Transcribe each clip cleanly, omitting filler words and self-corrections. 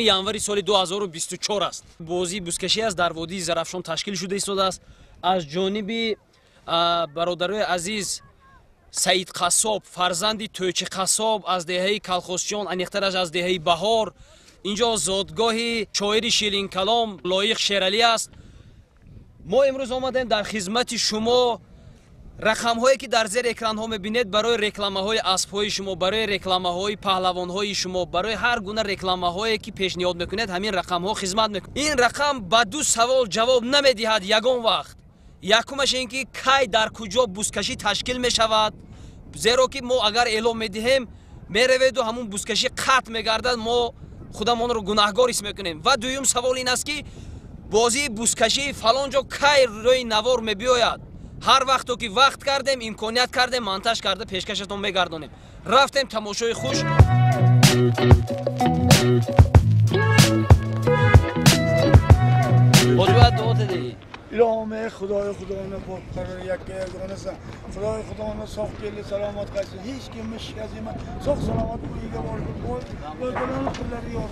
январи соли 2024 аст. Бозии бузкашӣ аст дар водии Зарафшон ташкил шуда истодааст. аз ҷониби бародарои азиз Саид Қассоб, фарзанди Тӯйчи Қассоб аз деҳаи Калхозчиён, аниқтараш аз деҳаи Баҳор. инҷо зодгоҳи шоири ширинкалом Лоиқ Шералӣ аст. мо имрӯз омадаем дар хизмати шумо рақамҳое ки дар зери экранҳо мебинед барои рекламаҳои аспҳои шумо, барои рекламаҳои паҳлавонҳои шумо, барои ҳар гуна рекламаҳое ки пешниҳод мекунед, ҳамин рақамҳо хизмат мекунад. ин рақам ба ду савол ҷавоб намедиҳад. ягон вақт якумаш ин ки кай дар куҷо бузкашӣ ташкил мешавад, зеро ки мо агар эълом медиҳем мераведу ҳамун бузкашӣ қатъ мегардад, мо худамонро гунаҳгор ҳис мекунем. ва дуюм савол ин аст ки бозии бузкашӣ фалон ҷо кай рӯи навор мебиёяд. ҳар вақто ки вақт кардем, имконият кардем, монтаж карда пешкашатон мегардонем. рафтем тамошои хуш. боҷоят дуо дедӣ. الهام خدای خداوند پاک قرار یک یگانه است. خدای خداوند ساخت کل سلامت قصد هیچ کی مشک از من ساخت سلامت کویگه وارد بود و دلان خلری یار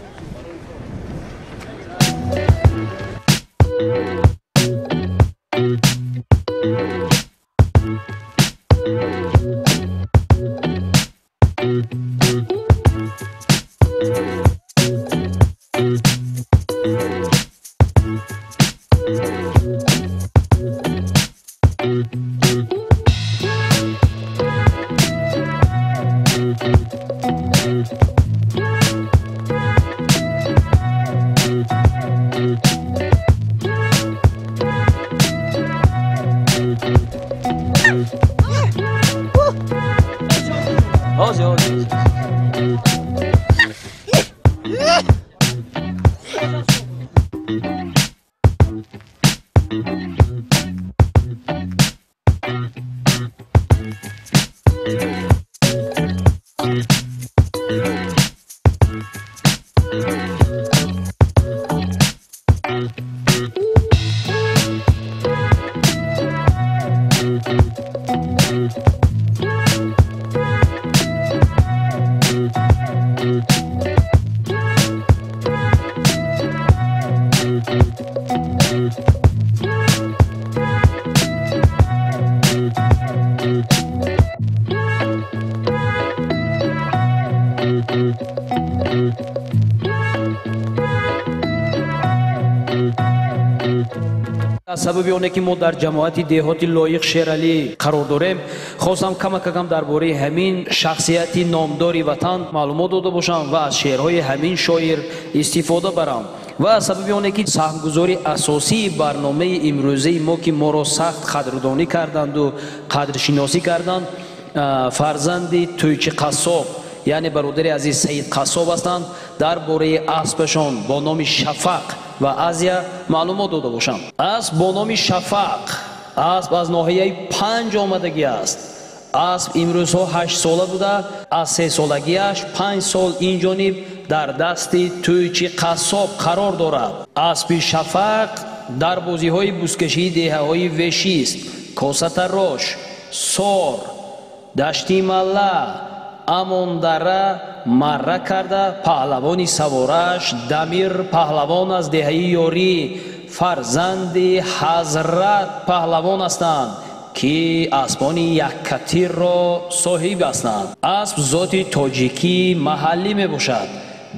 сабаби оне ки мо дар ҷамоати деҳоти Лоиқ Шералӣ қарор дорем, хостам камакагам дар бораи ҳамин шахсияти номдори ватан маълумот дода бошам ва аз шеърҳои ҳамин шоир истифода барам. ва сабаби оне ки саҳмгузори асосии барномаи имрӯзаи мо ки моро сахт қадрдонӣ карданду қадршиносӣ карданд, фарзанди Тӯйчи Қассоб, яъне бародари азиз Саид Қассоб ҳастанд. дар бораи аспашон бо номи Шафақ ва Азия маълумот дода бошам. асп бо номи Шафақ, асп аз ноҳияи 5 омадагӣ аст. асп имрӯзҳо 8 сола буда, аз 3 солагиаш 5 сол ин ҷониб дар дасти Тӯйчи Қассоб қарор дорад. аспи Шафақ дар бозиҳои бузкашии деҳаҳои Вешист, Косатарош, Сор, Дашти Малла, Амондара марра карда паҳлавони савораш Дамир паҳлавон аз деҳаи Ёрӣ, фарзанди Ҳазрат паҳлавон ҳастанд ки аспони яккатирро соҳиб ҳастанд. асп зоти тоҷикӣ маҳаллӣ мебошад.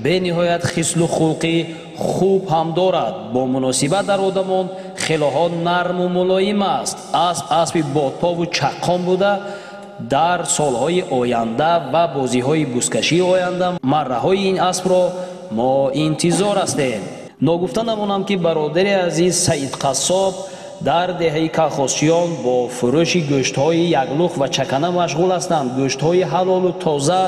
бениҳоят хислу хулқи хуб ҳам дорад. бо муносибат дар одамон хелоҳо нарму мулоим аст. асп аспи бодпову чаққон буда дар солҳои оянда ва бозиҳои бузкашии оянда марраҳои ин аспро мо интизор ҳастем. ногуфта намонам ки бародари азиз Саид Қассоб дар деҳаи Калхозчиён бо фурӯши гӯштҳои яглух ва чакана машғул ҳастанд. гӯштҳои ҳалолу тоза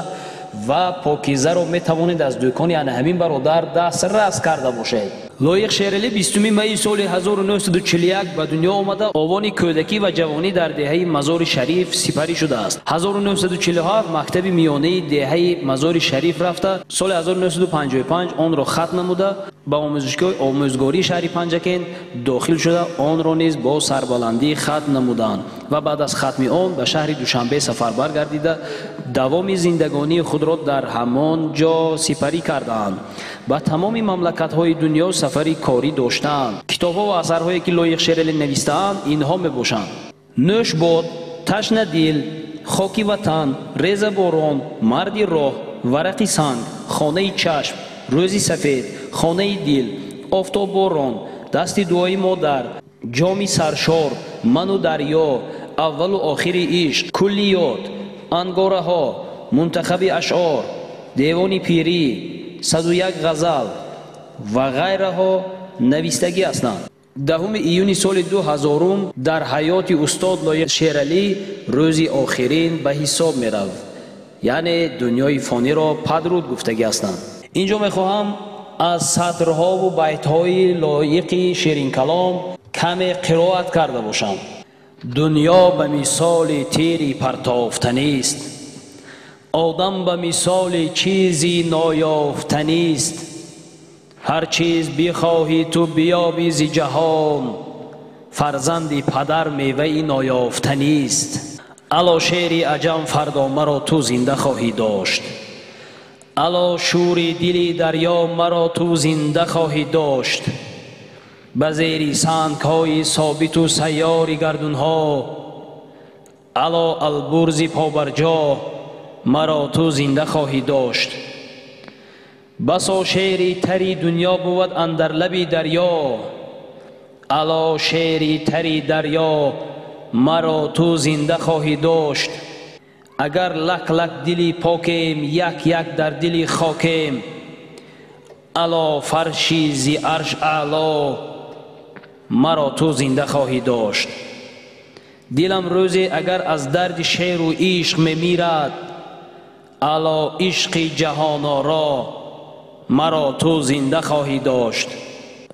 و پاکیزه را می توانید از دکان یعنی همین برادر دسترس کرده باشید. لایق شیرالی 20 می سال 1941 به دنیا آمده. آوان کودکی و جوانی در دهه مزار شریف سپری شده است. 1947 مکتب میانه دهه مزار شریف رفته. سال 1955 آن را ختم نموده. با آموزشگاه آموزگاری شهر پنجکین داخل شده. آن را نیز با سربلندی ختم نمودند و بعد از ختم آن به شهر دوشنبه سفربر گردیده دوام زندگانی خود را در همان جا سپری کردند. با تمام مملکت‌های دنیا سفری کاری داشتند. کتاب‌ها و اثرهایی که لایق شیرالی نوشته‌اند اینها میباشند: نوش باد، تشنه دل، خاکی وطن، ریز باران، مردی راه، ورقی سنگ، خانه چشم، روزی سفید، خانه دل، آفتاب باران، دست دعای مادر، جامی سرشار، من و دریا، اول و آخر عشق، کلیات، انگاره ها، منتخب اشعار، دیوان پیری، 101 غزل و غیره ها نویستگی هستند. 10 ایون سال 2000 در حیات استاد لایق شیرالی روزی آخرین به حساب می رود. یعنی دنیای فانی را پدرود گفتگی هستند. اینجا می خواهم از سطرها و بیتهای لایق شیرین کلام کمی قرائت کرده باشم. دنیا به مثال تیری پرتافتنی است، آدم به مثال چیزی نایافتنی است. هر چیز بخواهی تو بیابی ز جهان، فرزند پدر میوه نایافتنی است. الا شیر عجم فردا مرا تو زنده خواهی داشت، الا شور دلی دریا مرا تو زنده خواهی داشت. به زیر سنگ‌های ثابت و سیار گردون‌ها، الا البرز پابرجا مرا تو زنده خواهی داشت. بسا شیری تری دنیا بود اندر لبی دریا، الا شیری تری دریا مرا تو زنده خواهی داشت. اگر لک لک دلی پاکیم یک یک در دلی خاکیم، الا فرشی زی عرش اعلا مرا تو زنده خواهی داشت. دلم روزی اگر از درد شیر و عشق میمیرد، الا عشق جهان آرا مرا تو زنده خواهی داشت.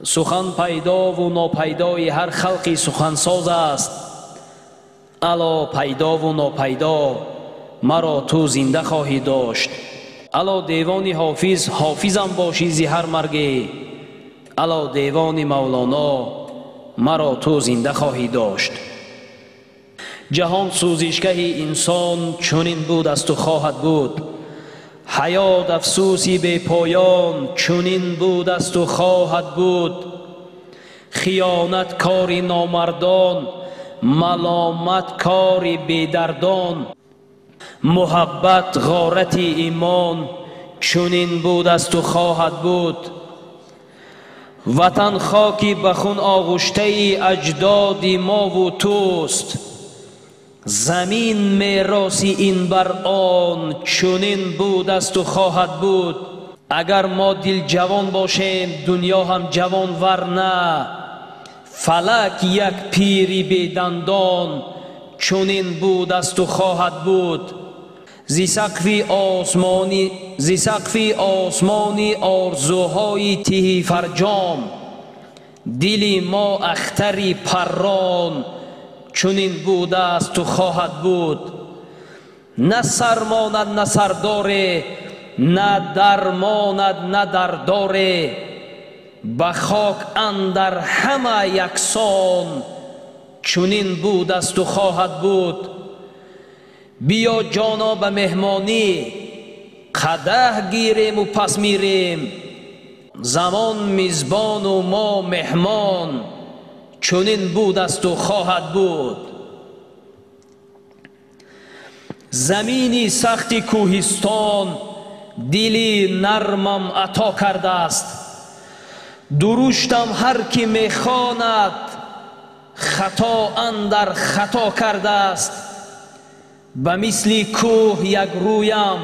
سخن پیدا و ناپیدای هر خلقی سخنساز است، الا پیدا و ناپیدا مرا تو زنده خواهی داشت. الا دیوان حافظ حافظم باشی زی هر مرگی، الا دیوان مولانا مرا تو زنده خواهی داشت. جهان سوزشگه انسان چنین بود است و خواهد بود، حیات افسوسی بی پایان چنین بود است و خواهد بود. خیانت کاری نامردان، ملامت کاری بیدردان، محبت غارت ایمان چنین بود است و خواهد بود. وطن خاکی بخون آغشته اجداد ما و توست، زمین میراثی این بر آن چنین بود است و خواهد بود. اگر ما دل جوان باشیم دنیا هم جوان، ورنه فلک یک پیری بی دندان چنین بود است و خواهد بود. زی سقف آسمانی آرزوهای ته فرجام، دل ما اختری پران چنین بود است و خواهد بود. نه سر ماند نه سرداره، نه در ماند نه درداره، به خاک اندر همه یکسان چنین بود است و خواهد بود. بیا جانا به مهمانی قدح گیریم و پس میریم، زمان میزبان و ما مهمان چنین بود است و خواهد بود. زمینی سخت کوهستان دلی نرمم عطا کرده است، درشتم هر کی میخواند خطا اندر خطا کرده است. به مثل کوه یک رویم،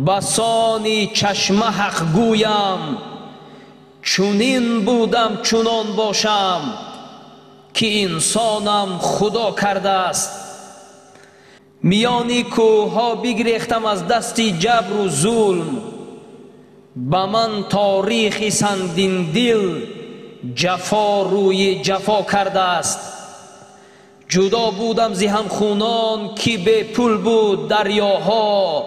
بسانی چشم حق گویم، چنین بودم چنان باشم که انسانم خدا کرده است. میانی کوها بگریختم از دستی جبر و ظلم، با من تاریخی سنگین دل جفا روی جفا کرده است. جدا بودم زی هم خونان که به پول بود دریاها،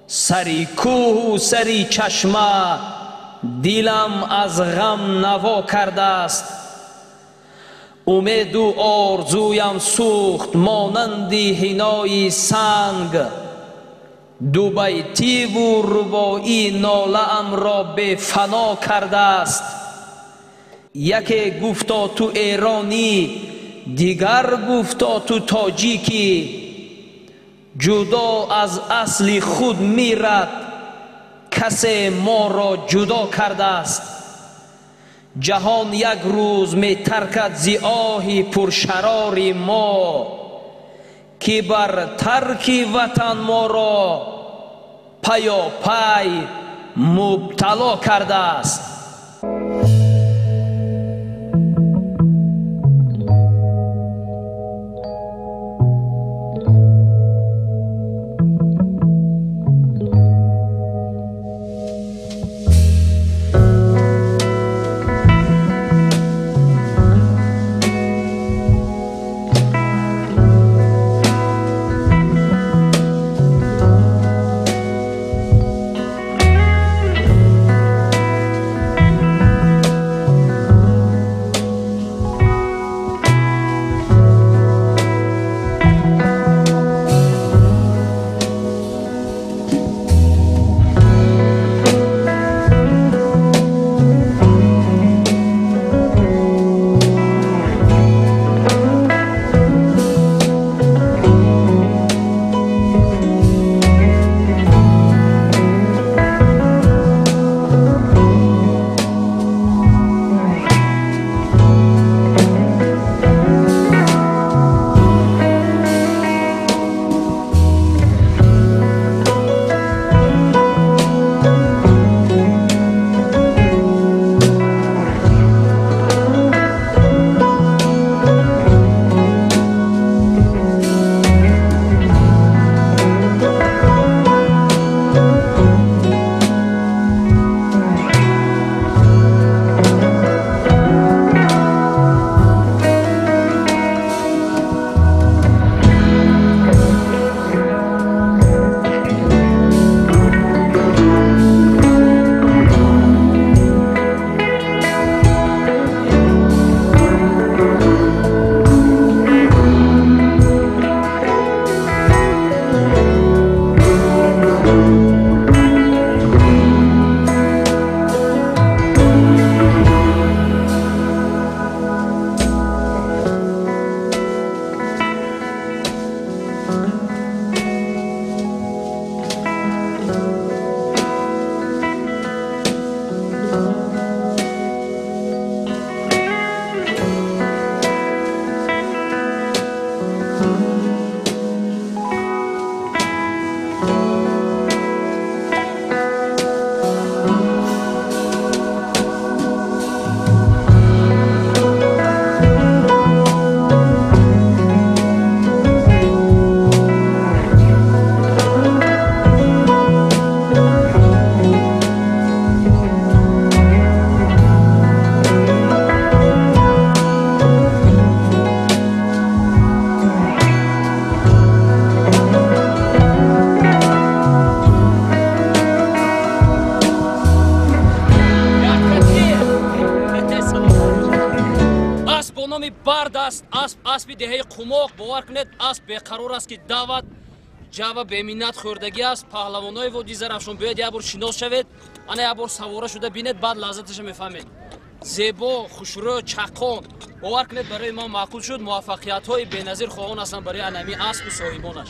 سری کوه و سری چشمه دلم از غم نوا کرده است. امید و آرزویم سوخت مانندی حنای سنگ، دو بیتی و رباعی ناله ام را به فنا کرده است. یکی گفتا تو ایرانی، دیگر گفتا تو تاجیکی، جدا از اصل خود میرد کسی ما را جدا کرده است. جهان یک روز می ترکد زی آهی پرشرار ما، که بر ترک وطن ما را پیاپی مبتلا کرده است. اسب دهه قماق باور کنید اسب بیقرار است که دعوت جواب به منت خوردگی است. پهلوانای وادی زرافشان باید یک بار شناس شوید، انا یک بار سواره شده بینید، بعد لذتش میفهمید. زیبا، خوشرو، چقان باور کنید برای ما معقول شد. موفقیت های بی‌نظیر خواهان هستند برای انمی اسب و صاحبانش.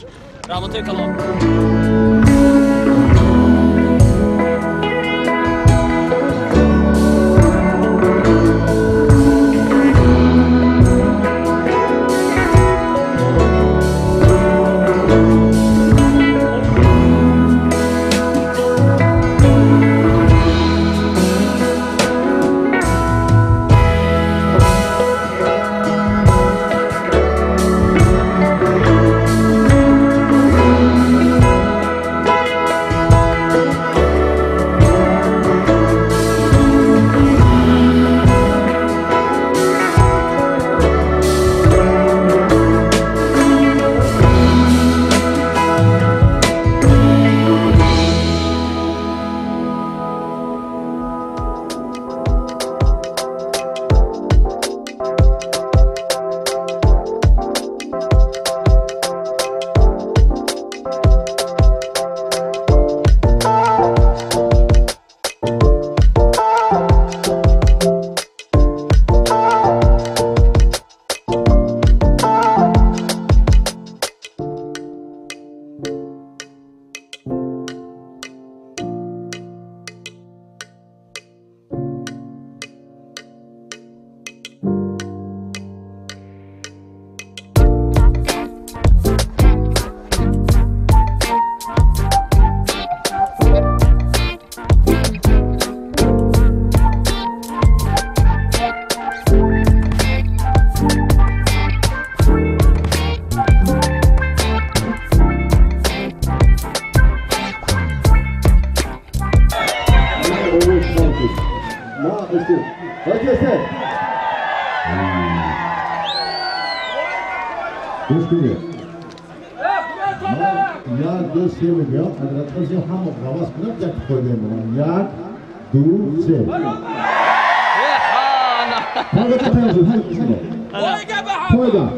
رحمت کلام.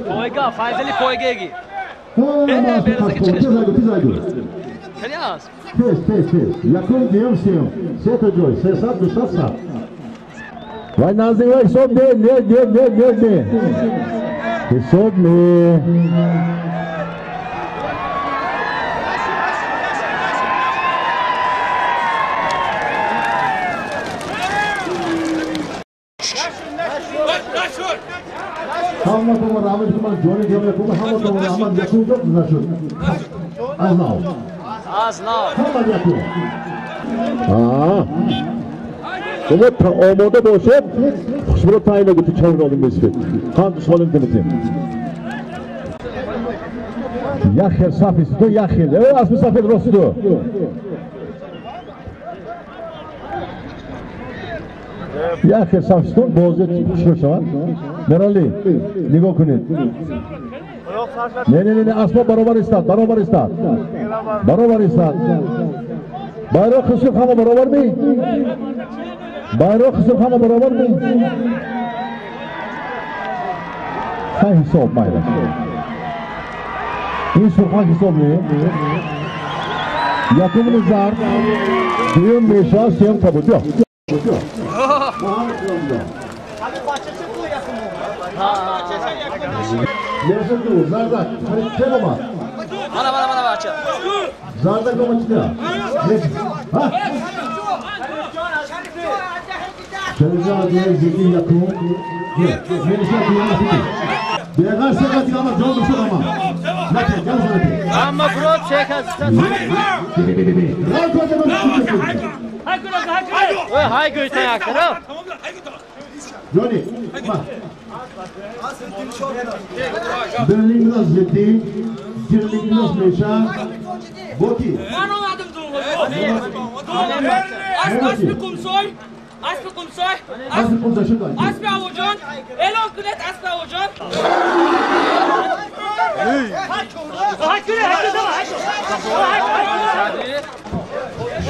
Poyga, fayzli poygagi. Kanyas. Yakın diyorum siyom. Seto joy. Sesat duşat sat. Vai nazım vai sob ne. Sob ne. Hamma Kumar Ahmed Kumar Johnny Kumar Hamma Kumar Ahmed Yakub yok mu şu? Aznav. Hamma Yakub. Kuma omoda boşab, xushburo tayinga o'tib chavroldim mesfet. Qan solim dedim. Yaxir safisido yaxir. Asli safet rostido. Yaxir safisido bo'zi tushirishar. Merali, nigo kunit. Ne, asma barobar istat. Bayroq qisib hamma barobarmi? Bayroq qisib hamma barobarmi? Ha hisob mayli. Hisob ne? Yakımını zar. Diyorum meşa siyam kabul yok. Nerede dur? Zardak. Hani telama. Bana bahçe. Zardak ama çıkıyor. Ha? Şerifler diye zeki yakın. Melisa diye nasıl? Değer sekat ama can düşük ama. Zaten gel sana. Ama brot sekat. Hay göğüsten yaktır ha. Johnny, bak. Berlin biraz ciddi, Kirlik biraz meşa, Boki. Anlamadım durumu. Aslı kumsoy. Aslı kumsoy. Aslı kumsoy şimdi. Aslı avucan. Elon kulet aslı avucan.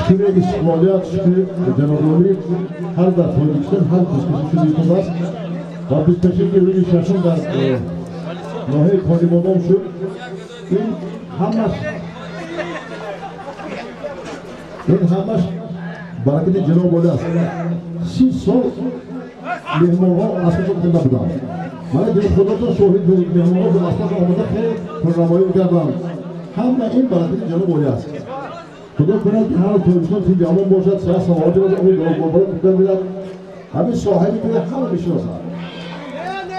Şükür iskoliyat, şükür Cenab-ı her da soyduksun, her kısmı şükür var. Ve biz teşekkür ediyoruz şaşırlar. Nohey Kodimodon şu. Hammaş baraketi Cenab-ı Hak. Siz sol mehmanlar aslında bunda bu da. Bana diyor Kodimodon şohid bu mehmanlar bu aslında olmadı ki programayı uygulayan. Hamma en baraketi Cenab-ı Hak. Kuda kuran ki her toplumsal şimdi amon boşat siyah savcı olacak o yol babalı tutanlar. Abi sahibi bile her bir şey olsa.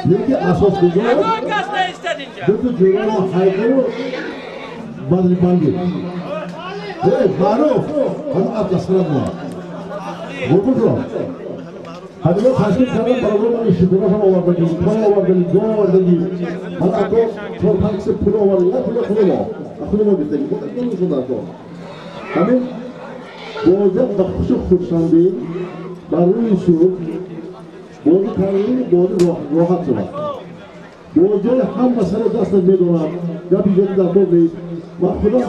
Çünkü asas kızı var. Bütün cürenin haykırı bazı bandı. Evet, Baruf. Onu atlasına mı? Bu mu? Hadi ben kaçtım sana programın işi. Buna sana olan bagi. Bana olan bagi. Doğru olan bagi. Bana akıl korkanksı pulu olan. Ya pulu var. Akıllı mı bitti? Bu akıllı mı şundan sonra? Kami boza bakışı kursandı, barın su, boza karnı, boza rohat var. Boza ham masala dasta medonar, ya bir yerde daha değil. Bakıda,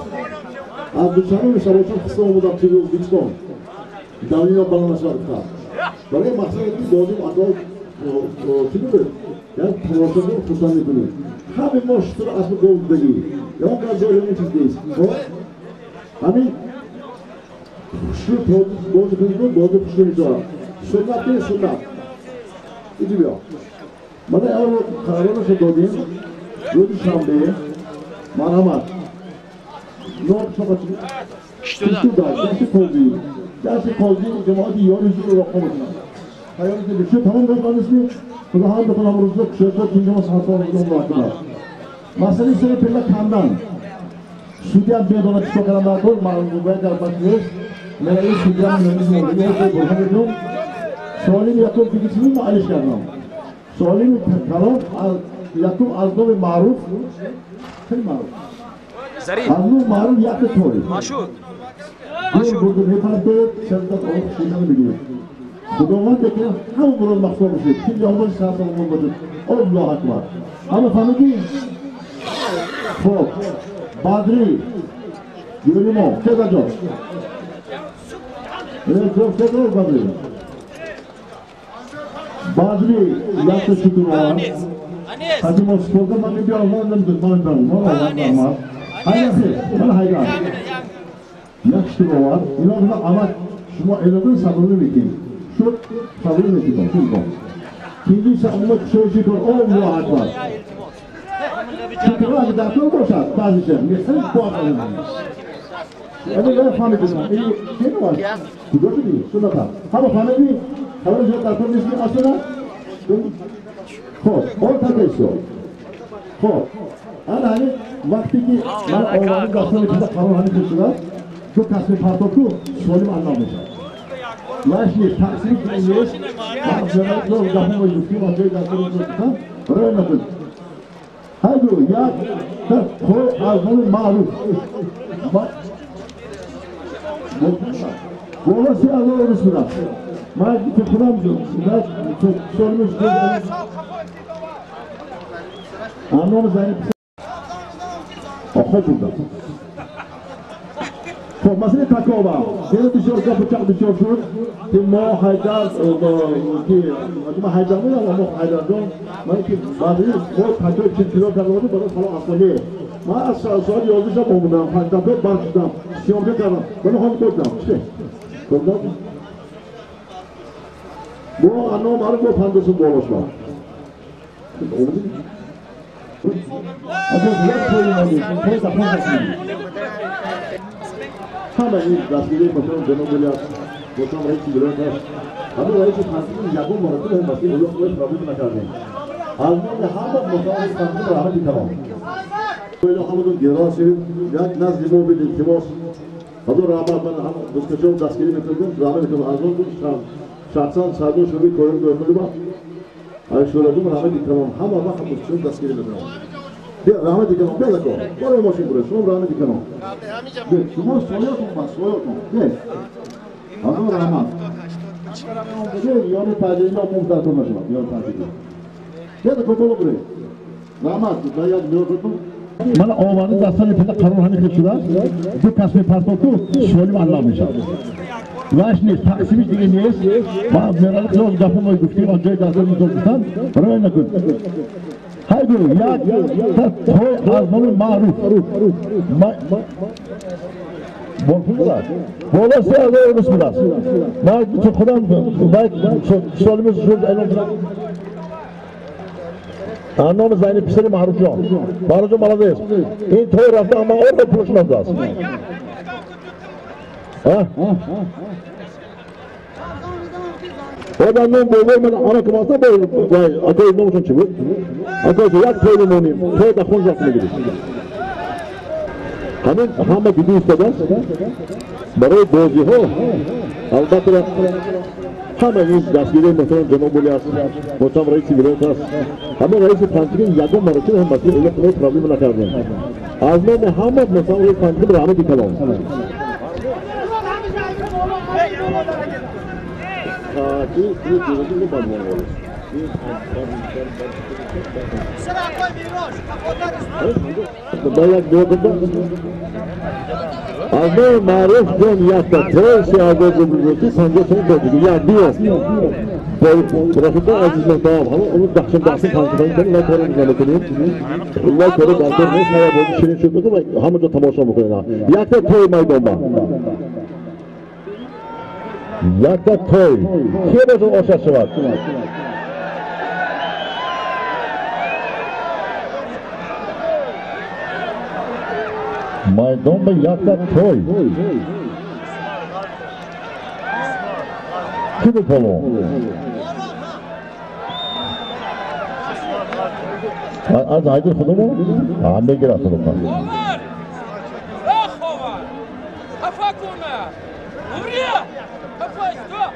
Abdülşan'ın savaşın kısa olmadan çıkıyor Bitcoin. Dalino balanlaşardı. Böyle maksat etti boza adol çıkıyor. Yani profesyonel kursandı bunu. Hem moştur asıl golde gibi. Yok az öyle çizdeyiz. Kami şu bozu kızdı, bozu kuşlarımız var. Sünnet değil, sünnet. Gidiyor. Bana eğer kararını söylediğim, Rüdü Şambe'ye, Manamat, North Sokak'ın, gerçek kolduğu, cemaati yönüzü okumadığına. Hayalinde bir şey, tamam ben kardeşim, bu da hangi kulağımızda kuşlarında tüncama saatler olduğunu var. Masali ise pilla kandan. Sudian dia dolar sekarang bagus, malam gue dapat bakis, melalui sudian menulis mobil itu bukan itu. Soalnya Yakub bikin sini mau alis karena, soalnya kalau Yakub azno ve maruf, kan maruf. Azno maruf Yakub thôi. Maşur. Bu ne farkı? Sen de o şeyden biliyor. خدوات که همون برای مخصوص میشه که یادش ساعت اون بود الله اکبر اما فهمیدی خب بادری یوریمو چه داجو چه داجو بادری بادری یاد شکر آن هدی مسکوت من بیارم من دارم hayır, bana hayır. Yakıştır o var. İnanın ama şuna elden sabırlı bekleyin. Şu sabırlı bekleyin. Şu bu. İkinci ise Allah söyleyecek Allah akbar. Çünkü var bir dakika olursa bazı şey. Mesela bu akıllı. Evet, ben familyadım. Şey mi var? Gördün mü? Şuna bak. Ama familya, familya tarafının ismi aslında. Hop, orta kesiyor. Hop. Hani vakti ki ben oğlanın gasını içinde kalın hani kuşlar şu kasmi partoku solim anlamışlar. Laşni taksini kılıyoruz. Bak özellikle o gafın o yüksek açıyı gasını tutan böyle yapın. Haydi ya koy ağzını maruf. Bak. Bu olası ağzını orasına. Mağaz bir tutulamıyorum. Çok sormuş. Anlamı zayıf. Oxo burada. Xo'p, masala takova. Seni dışarıda bıçak düşüyorsun. Timo haydar ki nima haydarmi ya mo haydardan. Men ki bazı o takip için kilo kalmadı bana falan asli. Ma asal yolda olmadan fantape baştan. Siyonda kalan. Bunu ham koydum. İşte. Koydum. Bu anormal bu pandosun boğuluşma. Oldu mu? Adı yok koymadı. Koy da koymasın. Hemen ilk gazeteli bakalım Cenab-ı Hak. Boşan reisi görüyorlar. Ama reisi tansiyonu yakın olarak da olması yok böyle problem çıkardı. Almanya hamam mutabık tansiyonu rahmet tamam. Böyle hamudun gerası yak nazli mobil iltimas. Adı rahmet ben ham dostçum gazeteli getirdim. Rahmet ettim. Azon bu şahsan sadece şöyle koyun görmeli bak. Ay şöyle bu rahmet tamam. Hamam bak dostçum gazeteli getirdim. Rahmet edin, bir dakika. Oraya başım burası, sonra rahmet edin. Şunu soruyorsun bak, soruyorsun. Ne? Ama rahmet. Yani tacirinde muhtar konuşmak, yani tacirinde. Ya da kopyalı buraya. Rahmet, dayak gördün. Bana oğlanın dastani içinde karın hani kırçılar, bu kasmi partoku söyleyeyim anlamayacağım. Vaşni, taksimiz diyemeyiz. Bana meralık yol yapımı güftüğüm acayip dastani zorlutan, buraya ne kırdı? Haydi ya toy azmanı maruf. Bolsunlar. Bolası Allah'a bismillah. Belki çokudan solumuz şurada elinde. Anlamız aynı pisleri maruf yok. Maruf'un maladayız. İn toy rafta ama orada buluşmaz lazım. Ha? Oradan ben ana kımasına böyle akayı ne olsun çıkıyor. Akayı yak toyunu oynayayım. Toy da konuşasını gidiyor. Hemen hama gidiyor isteden. Barayı bozuyor. Albatı hemen yüz gazeteli mesela Cenab-ı Hak Motam reisi biliyorsunuz. Hemen reisi pantikin yakın var için hem basın öyle bir problemine karşıyım. Azmen hama mesela öyle pantikin rahmet yıkalım. Dayak gördüm. Azmi maruf jon yakta troy siyade bulunduğu sence son koydu. Ya diyor. Trafikte azizmen tamam ama onu daxşın kancıdan ben ne korun zannediyorum. Allah koru daldır ne saya bu şirin çıktı ama hamıca tamaşa mı koyuna. Yakta toy maydonda. Yakta toy. Kim o şaşı var? Maydonda yakta toy. Kim polo? Az aydır kudu mu? Anne gir atılım ben. Kafa kurma. Buraya. Kafa istiyor.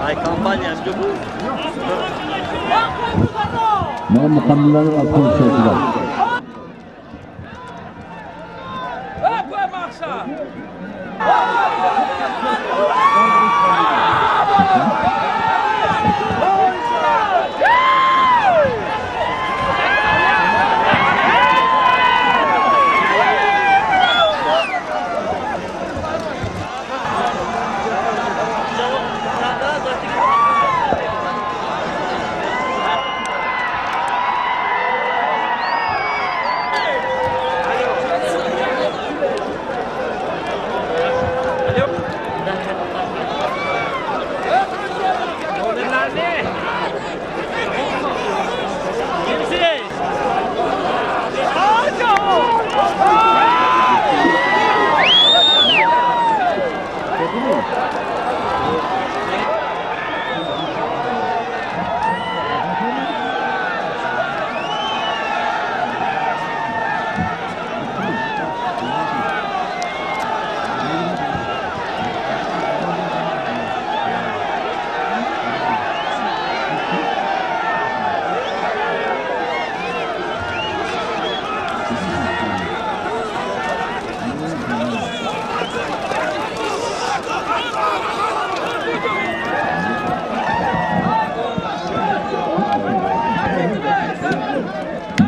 Ay kampanya bu. Ben mukammellerin altını söylediler.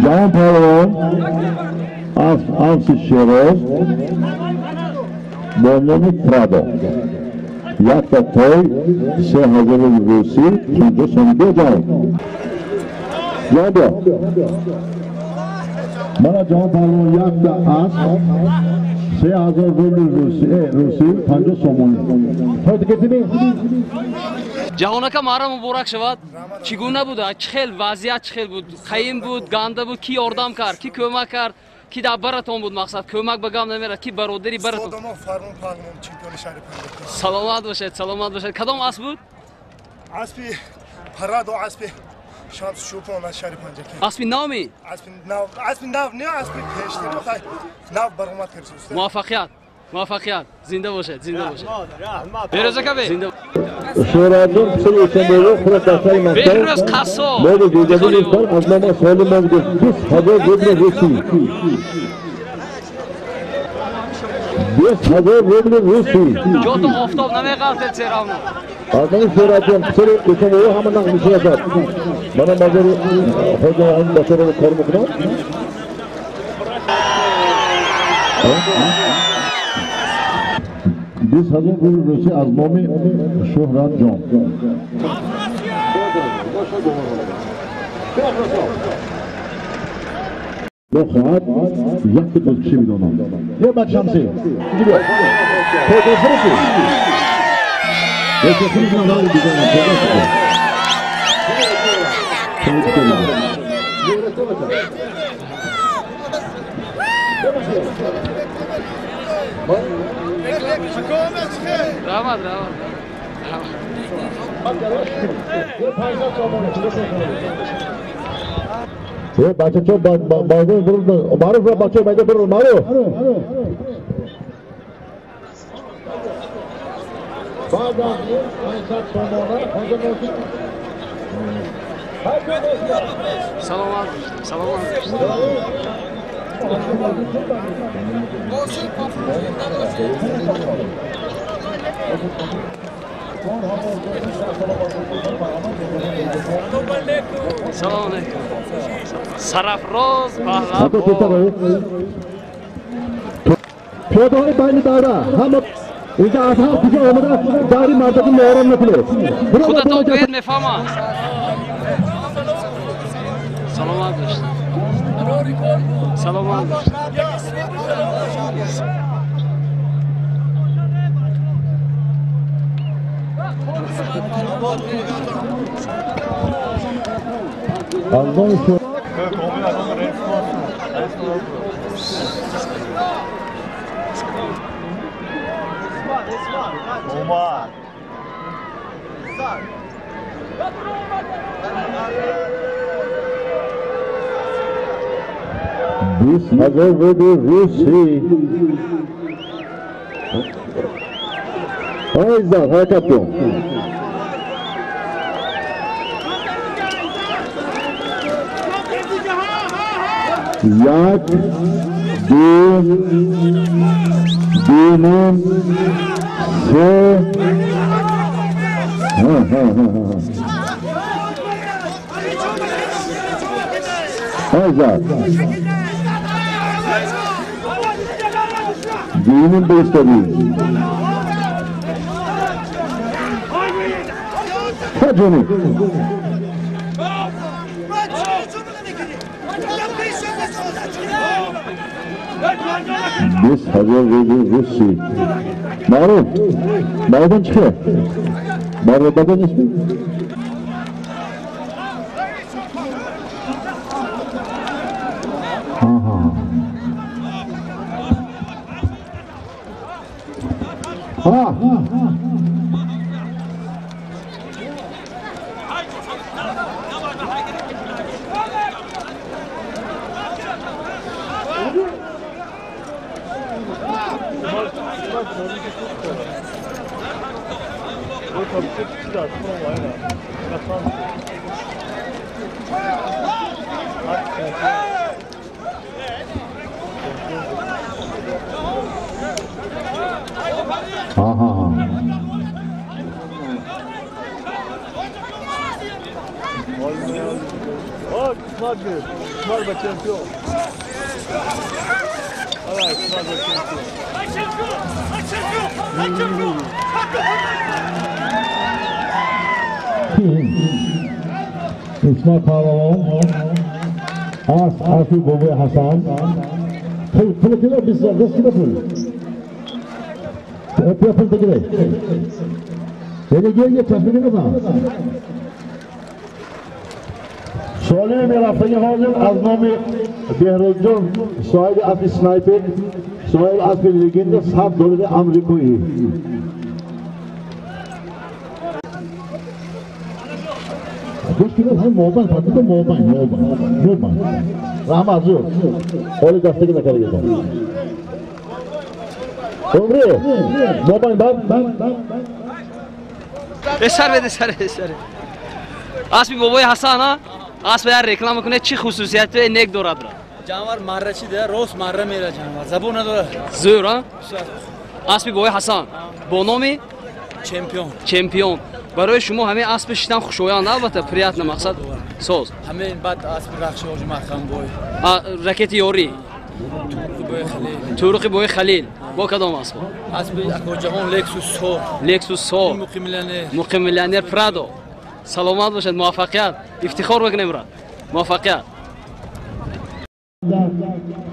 John Paulo, Alcicheros, Monument Prado. Yakta Toy, Se Hazırlı Rusi, Tunca Sonunda Can. Yada. Bana John Paulo Yakta As, Se Hazırlı Rusi, Tunca Sonunda. Hadi getirin. ҷаҳонака маъра муборак шавад. Чӣ гуна буда? Чӣ хел вазъият чӣ хел буд? Қаим буд, ганда буд, ки ёрдам кард, ки кӯмак кард, ки дар баратон буд мақсад. Кӯмак ба гам намерад, ки бародари баратон. Саломат бошед, саломат бошед. Кадом асп буд? Аспи Парадо, аспи Шамс Шупон аз шаҳри Панҷаки. Аспи навми? Аспи нав, не аспи пештир, махай нав баромад кирсуст. Муваффақият. Муваффақият. Зинда бошед, зинда бошед. Берӯз ака бе. Şuradan seni içenleri kıratasay masal. Берӯз қассо. Böyle geceleri var, azmama söylemezdi. Biz haber vebre Rusi. Biz haber vebre Rusi. ҷото офтоб намеқалтед серамно. Adını şuradan seni içenleri hamadan bir şey yapar. Bana mazarı hocanın başarılı korumukuna. Biz hazır buyuruyoruz azmami Şöhrat Can. Lokhat yaktı bir kişi bir ona. Ya bak Şamsi. Gidiyor. Koydursunuz ki. Yaşasınız mı var bir tane. Rahmat, rahmat. Baca çok baygın dururdu. Maruf baca baygın durur. Maruf. Salamat, salamat. Salam aleykum. Sarafroz Pahlavi. Piyadaları aynı davra. Ama اینجا اصحاب دیگه اومدن داری مردم مهران نکنه. خدا تو باید میفهمه. سلامت باش. سلامت باش. Allah için. Omar. 20,000 روسی. آیزاد حرکت کن. یک دو نیم سه آیزاد دینیم بیستادی جونی 20,000 روسی. معروف بعدن چیه؟ بعدن اسمی؟ اسمت پهلوان عاصفی بابای حسن پول کیلو 20 کیلو پول پول بگیره یه تصمیم بزن سوال میرفتگی حاضر از نام بهروز جان صاحب اسب سنایپر صاحب اسب لگند $7 آمریکایی گوش کنید هم موبایل پاتی تو موبایل رحم ازو اولی دسته که نکرده گیتون عمری موبایل سر بده سر اسبی بابای حسن ها اسب یار رکلام کنه چی خصوصیت نیک دارد را جانور مره چی ده روز مره میره جانور زبون نداره زور ها اسبی بابای حسن با نام چمپیون برای شما همه اسب شدن خوشایند البته پریات مقصد ساز همین بعد اسب رخشی حاج مخم بوی رکت یاری طرق بوی خلیل با کدام اسب اکو جهان لکسوس سو مقیم میلیونر پرادو سلامت باشد موفقیت افتخار بکنیم را موفقیت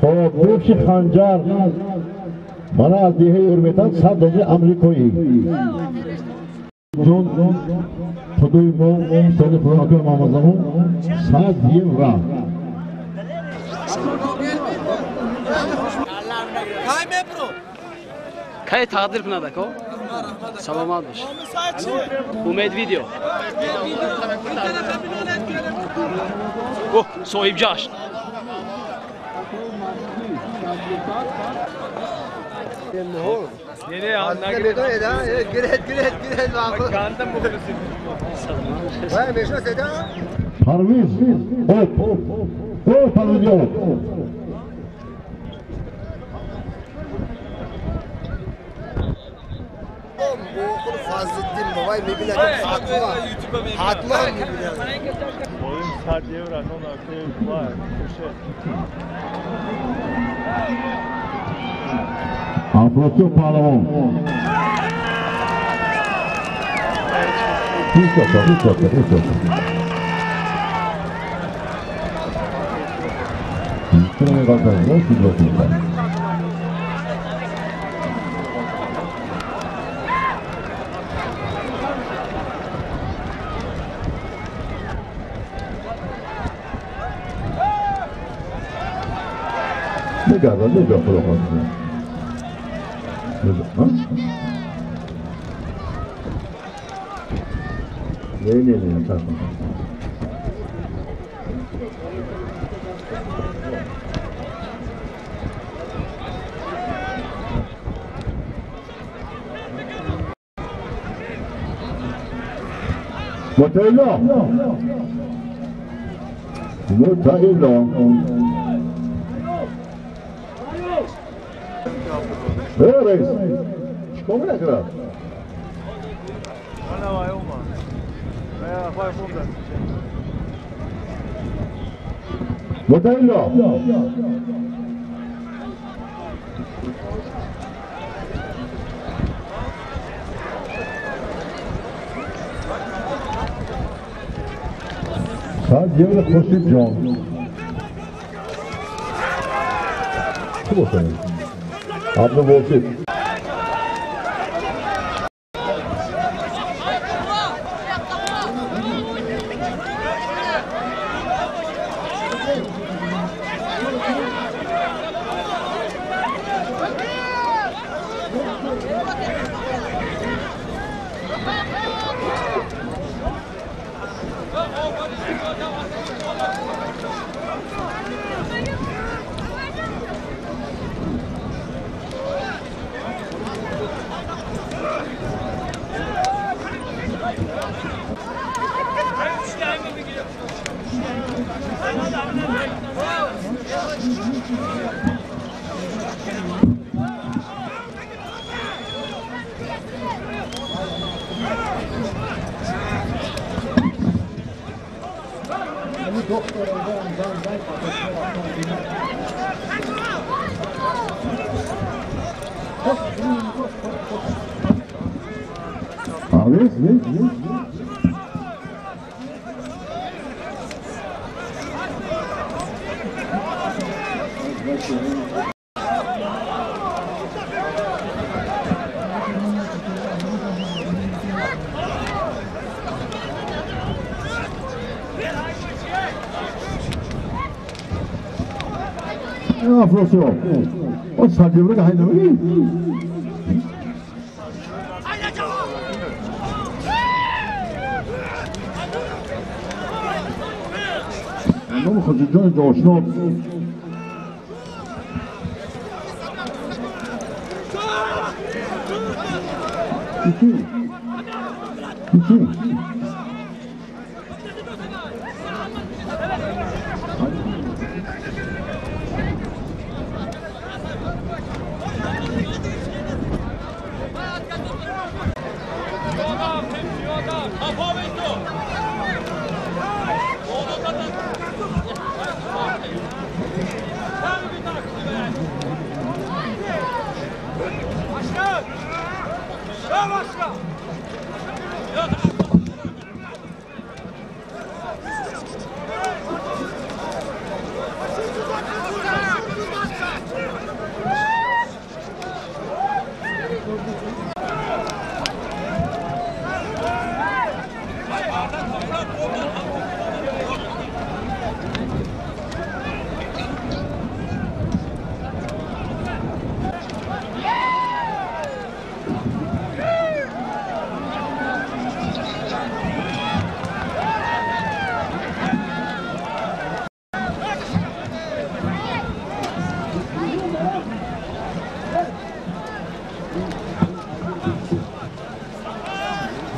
خب گوش خنجر من از دیه ارمیتان $100 آمریکایی جون خدای ما سال فرانکر مامازمون $100 را کای تقدیر کنه کو سلامت باش امید ویدیو اوه صاحب جاش Yine anne Parviz, Parviz. Fazlettin babay میبینه حتما میبینه oyun sardiye vuran ona koyup var köşe Afrotçu Pahlevan hiç yok Şuraya bakalım ne kudretinde Legal, legal por favor. Ne, tá. متعلا رئیس چیکار نکرد؟ متعلا سادیه خورشید جان چی باشه؟ عبدالباسط افراسیاب آن سرجبره که های نمیگی؟ نام خودی جان جاشناب کی؟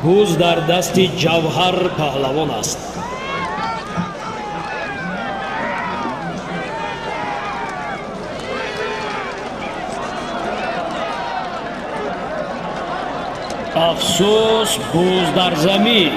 گوز در دست جوهر پهلوان است. افسوس گوز در زمین.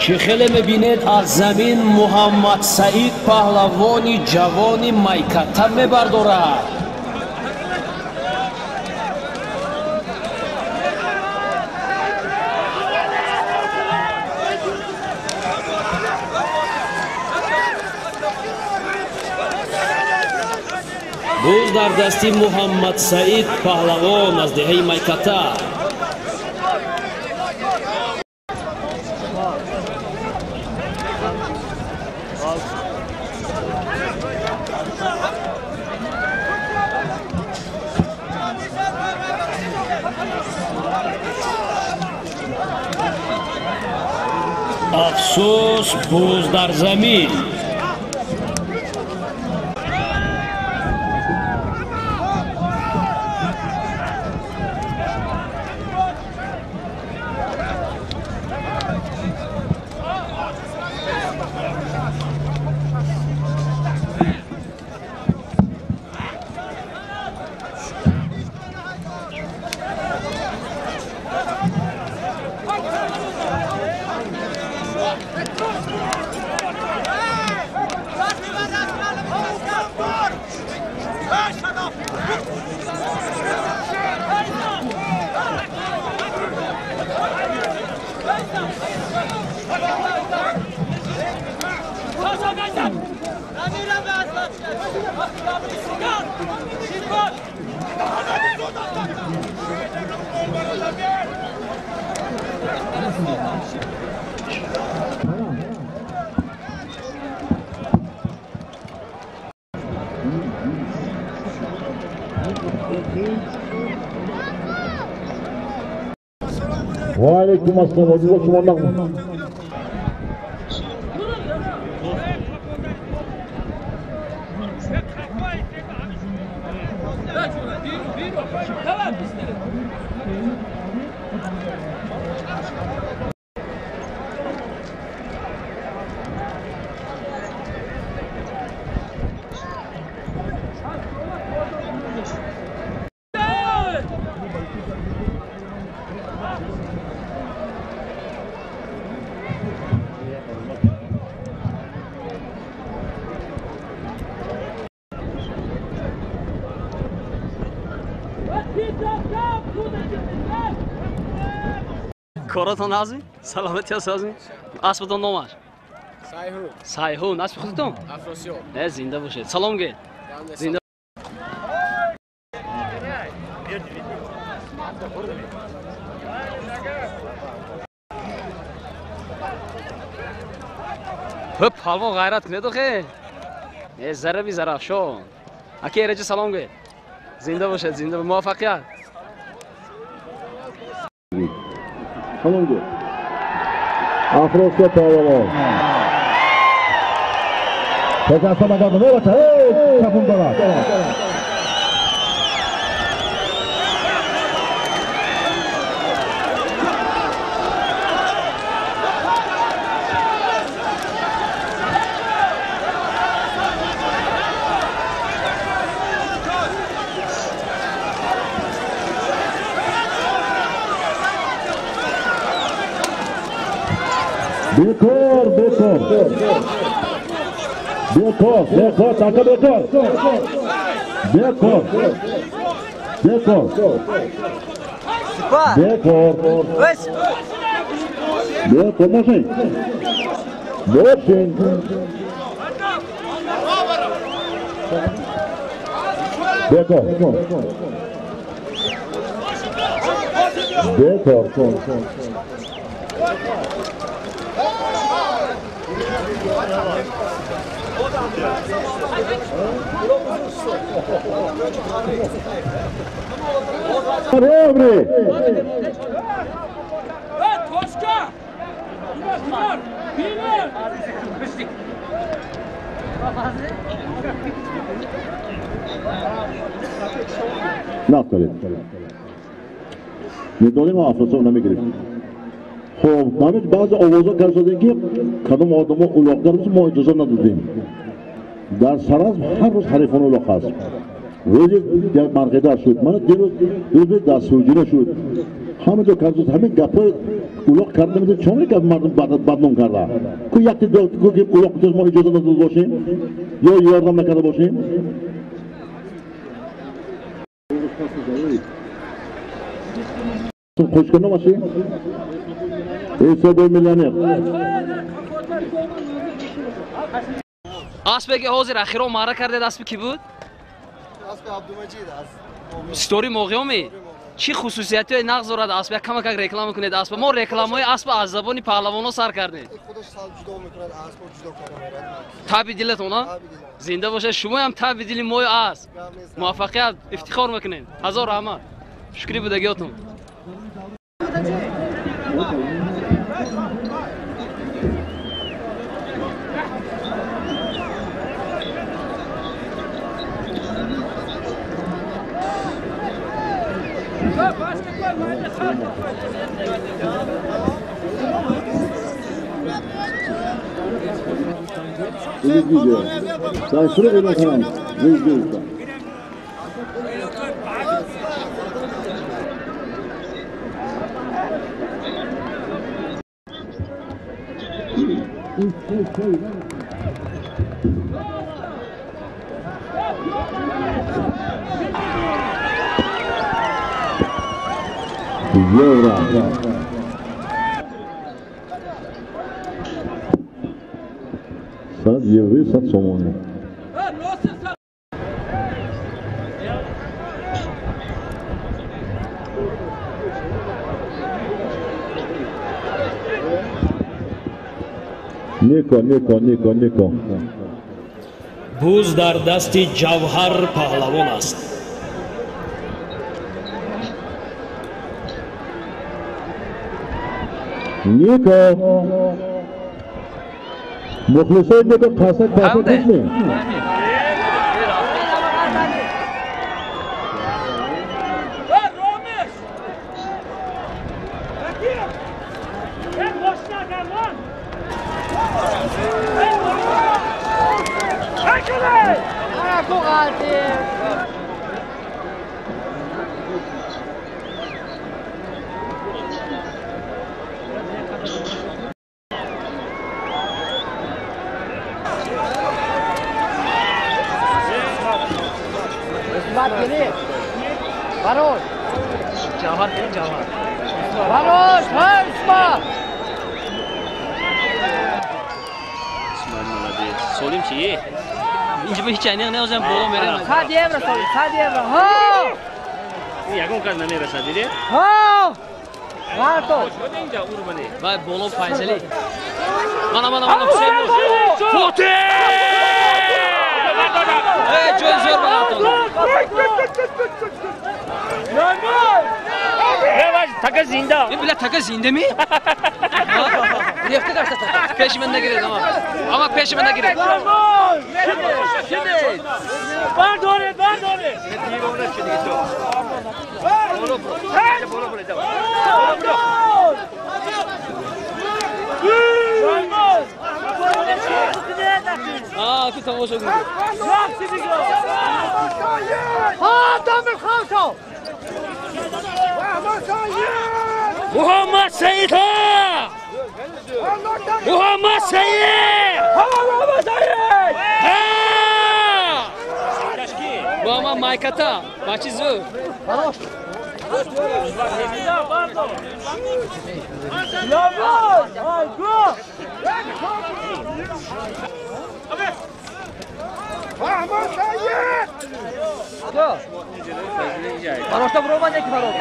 چخله میبینید از زمین محمد سعید پهلوانی جوانی میکته میبردارد. گل در دستی محمد سعید پهلوان از دهه میکته. افسوس بوز در زمین. وعلیکم السلام علیکم شما نگم کاراتون هستی؟ سلامتی هستی؟ اسبتون نامش؟ سایهون اسب خودتون؟ افراسیاب نه زنده باشید سلام گید زنده هپ حالما غیرت کنید خیلی نه ذره بی ذره شو اکی رجی سلام گید زنده باشید زنده موفقیت سلام گو افراسیاب پهلوان شکست مگرد نباشه کپون دارد بیکار تاکه بیکار ماشین نکنید میدونیم افراسیاب نمیگیریم خب همین بعض آوازا کردیم که کدام آدم ها اولاق در روز ما اجازه ندادیم در سرز هر روز حریفان اولاق هست روزی در مرقیدر شد من دیروز دستورجیره شد همه دو کردید همین گپای اولاق کرده میده چون که مردم بدنام کرده که یک دو که اولاق کتاز ما اجازه نداد باشیم یا یاردم نکرده باشیم خوش کنم باشیم ایسا دو میلیونر اسبی که حاضر اخیرا ماره کرده اسبی کی بود؟ اسب عبدالمجید است ستوری موقعیمی چی خصوصیتی نقض دارد اسب کم رکلام کنید اسب ما رکلامای اسب از زبان پهلوانا سر کردیم خودش سال جدا میکنه اسب جدا کنه تابی دلتون زنده باشه شما هم تابی دل ما اسب موفقیت افتخار میکنید هزار رحمت شکری بودگیاتون Video. Saya suruh ini sekarang. Video. Saat евро, saat somon. Niko. буз дар дасти ҷавҳар паҳлавон аст. Niko. Muxlislar Niko qasd etmi? Varoş! Cavhar değil, Cavhar. Varoş! Hey İsmail! İsmail молодец. Solim ki. İnce bir hikayenin ne olacağını bolon veremez. Hadi evre solim, hadi evre. Ha! Yakın kadar ne rasa dedi? Ha! Varto! Vay bolon Faysali. Mana Hüseyin boş. Fatih! Hey Cözür bana Taka zinda. Ne bile taka zinde mi? Nefte kaçta taka? Peşimende girer ama peşimende girer. Şimdi! Pardon. Ki tamam olsun. Ha! Damir Khanto! Muhammed Seyit ha! Muhammed Seyit! Ha! Bu ama Maykata. Baçizu. Varoş'ta vurulmaz ki Varoş.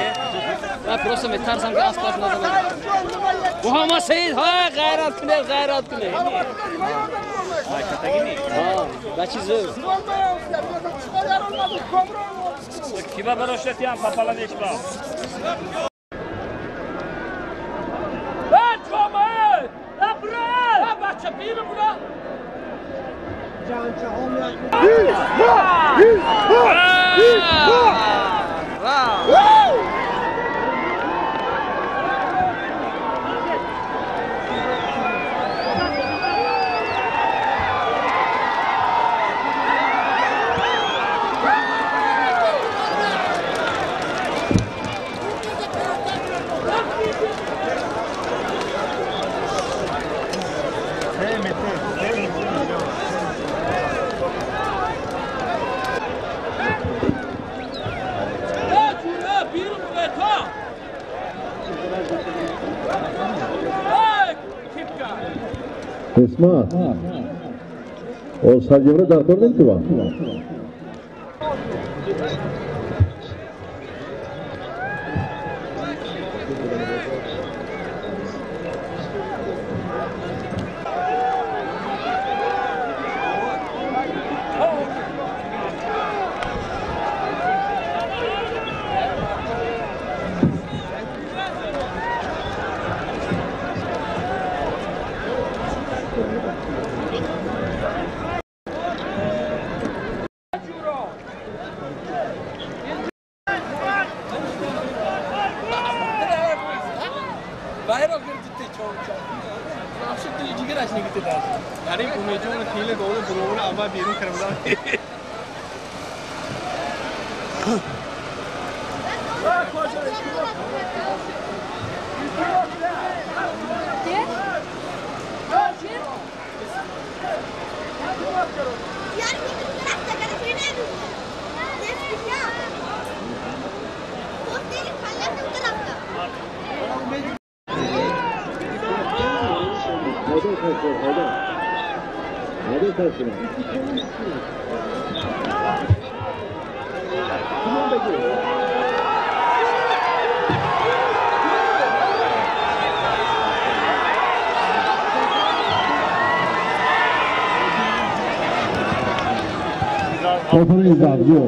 Ben просто me tarzan ki aspas nazar. Muhammed Seyit ha gayret kıle. Maykata gibi. Ha, baçizu. Kiba baroşet yan papalan ekba. Ben Çomer! Abra! Bahçe biri bura! İsmail. O Sarjevra darkor değil ki var. جیگرش نگیته داشت. یعنی اونجا خیلی گوله برو اما بیرون کردم. Open is up, yo,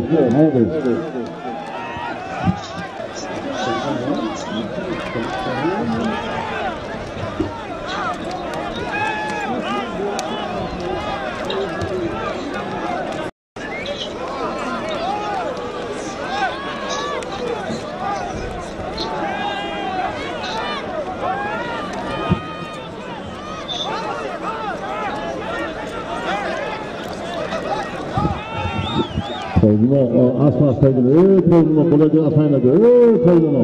Pozdno, asma stegno, pozdno, kolega asajnaga, pozdno.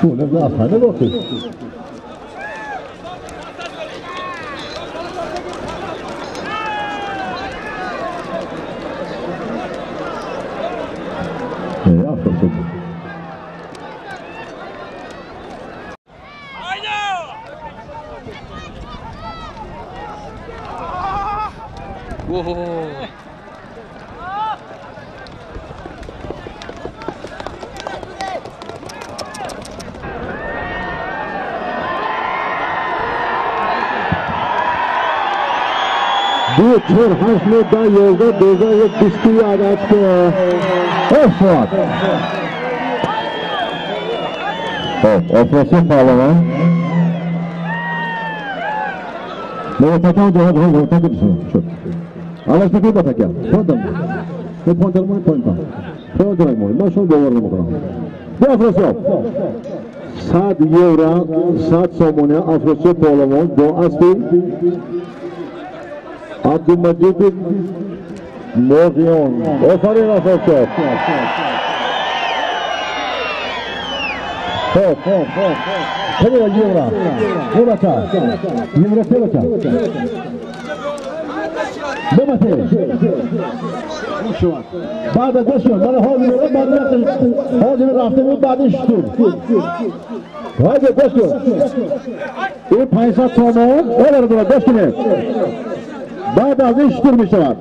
Tu, ne zna asajnaga okej. Aferin. Bu tür hasmeda yolda doza yetiştiği araçta Osvat. Operasyon bağlama. Ne takan doğru takip ediyorsun. Alas takip bakıyor. Pardon. Ne pointer mı pointer? Program mı? Nasıl doğru mu kadar? Bu operasyon. 7 euro, 7 somoniya operasyon bağlama. Bu asıl Abdülmecid Morgion. Aferin operasyon. Hop. Hadi Yevra. Buraça. Yevra Buraça. Bomate. Bada koşuyor. Bana hazır. Hazır raftemı bada şutur. Hadi koşuyor. Bu paysa tamam. Öyle de koşuyor. Bada az şutur var.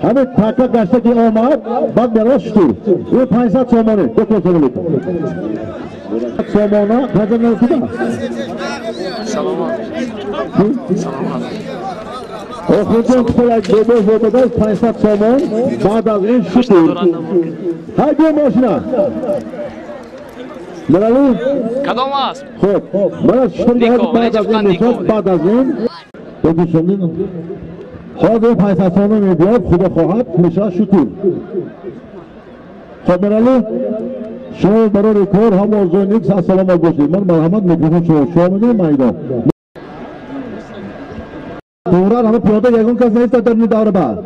Hani takla karşıdaki olmaz. Bak biraz şutur. Bu paysa tamamı. Koşuyor. Somona kazanıyorsun da. Okuldan kısarak bebe bebeden paysak somon, bağdazın şutur. Hadi maşına. Meralı? Kadamaz. Hop. Bana şutur da bağdazın nişat bağdazın. Peki şimdi hadi paysak somon ediyor. Kuda kohat nişat şutur. Hop meralı? شما برای کار هم موضوع نیست سلام باشید من مرحمت میکروفون شما میدونید مایدا دوران همه پیاده یگان کس نیست در نداره با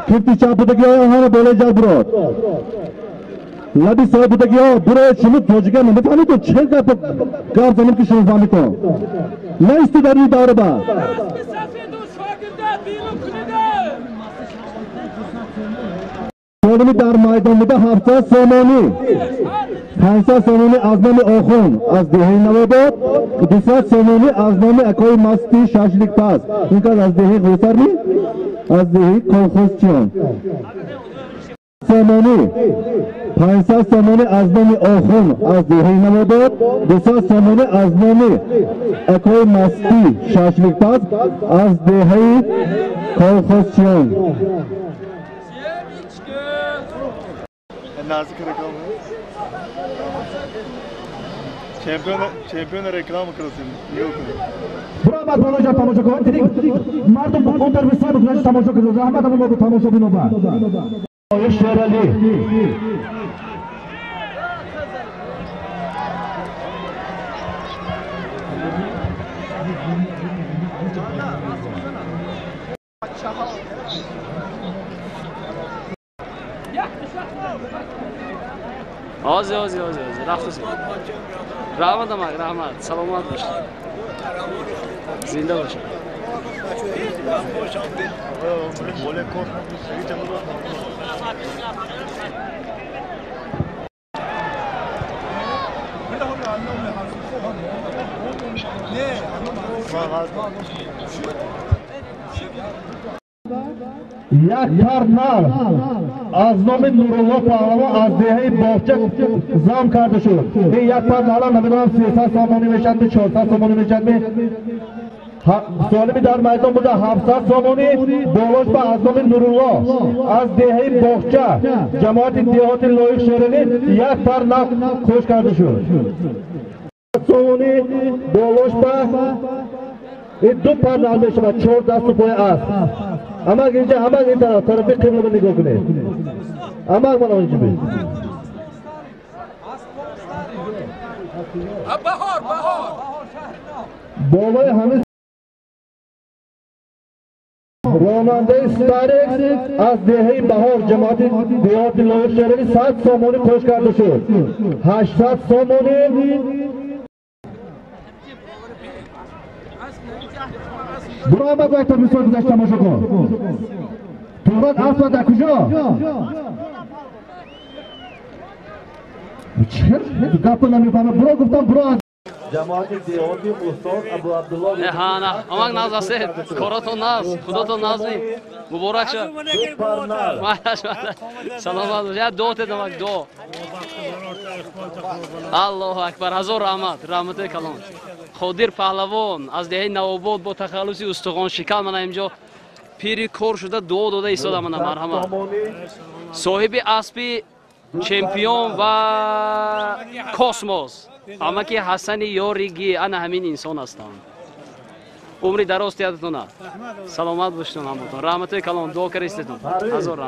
کفتی چا بودگی ها همه بوله جا برات لبی سای بودگی ها برای شما توجیگه نمیفهمی تو چه کار زمین که شما فهمی کن نیست در نداره با Sonunu dar maydanında hafta somoni. Hansa somoni aznami okhun az dehi navabad. Dusra somoni aznami akoy masti shashlik pas. İnka az dehi gusarni az dehi kolkhoschion. Somoni. Hansa somoni aznami okhun az dehi navabad. Dusra somoni aznami akoy masti shashlik pas az dehi kolkhoschion. Nazik reklam mı? Şampiyon reklam kılsın. Yok. Buraya bak bana tamaşa koy. Dedik. Mardum bu konter bir sabık nasıl tamaşa kılıyor. Rahmet ama bu tamaşa bino ba. شیرالی آزی رفت رحمت امک رحمت سلامت باش زنده باش یک پرنر از نام نورالله پهلوان از دهه باغچه زام کرده شد. این یک پرنر نمیدونم 300 سامانی میشد به 400 سامانی میشد به سالمی در میدان بوده 700 سامانی بالاش به از نام نورالله از دهه باغچه جماعت دهات لایق شیرالی یک پرنر خوش کرده شد. سامانی بالاش به دو پرنر میشود 4 دست و پای است. اما اینجا اما این طرفی قبل رو نگاه کنه اما من اونجا بید بهار بالای همه راننده استاریکس از دهه بهار جماعت دهات لایق شیرالی 100 سامانی خوش کرده شد 800 سامانی برای ما باید تمیزهای گذشت تماشا کن تورات اصلا در کجا؟ چرا؟ گپ نمیفهمه برو گفتم برو جماعت دیهاتی استاد ابو عبدالله نه امک ناز است کاراتون ناز خداتون نازی مبارک شد سلامت باش دوت امک دو الله اکبر هزار رحمت کلام خودیر پهلوان از دهه نوآباد با تخلص استخوان شکن من اینجا پیری کار شده دو داده ایستادم من مرحمت صاحب اسبی چمپیون و کاسموس اما که حسن یاریگی انا همین انسان هستم عمری دراز یادتون سلامت باشتون همتون رحمت کلام دعا کردید هزار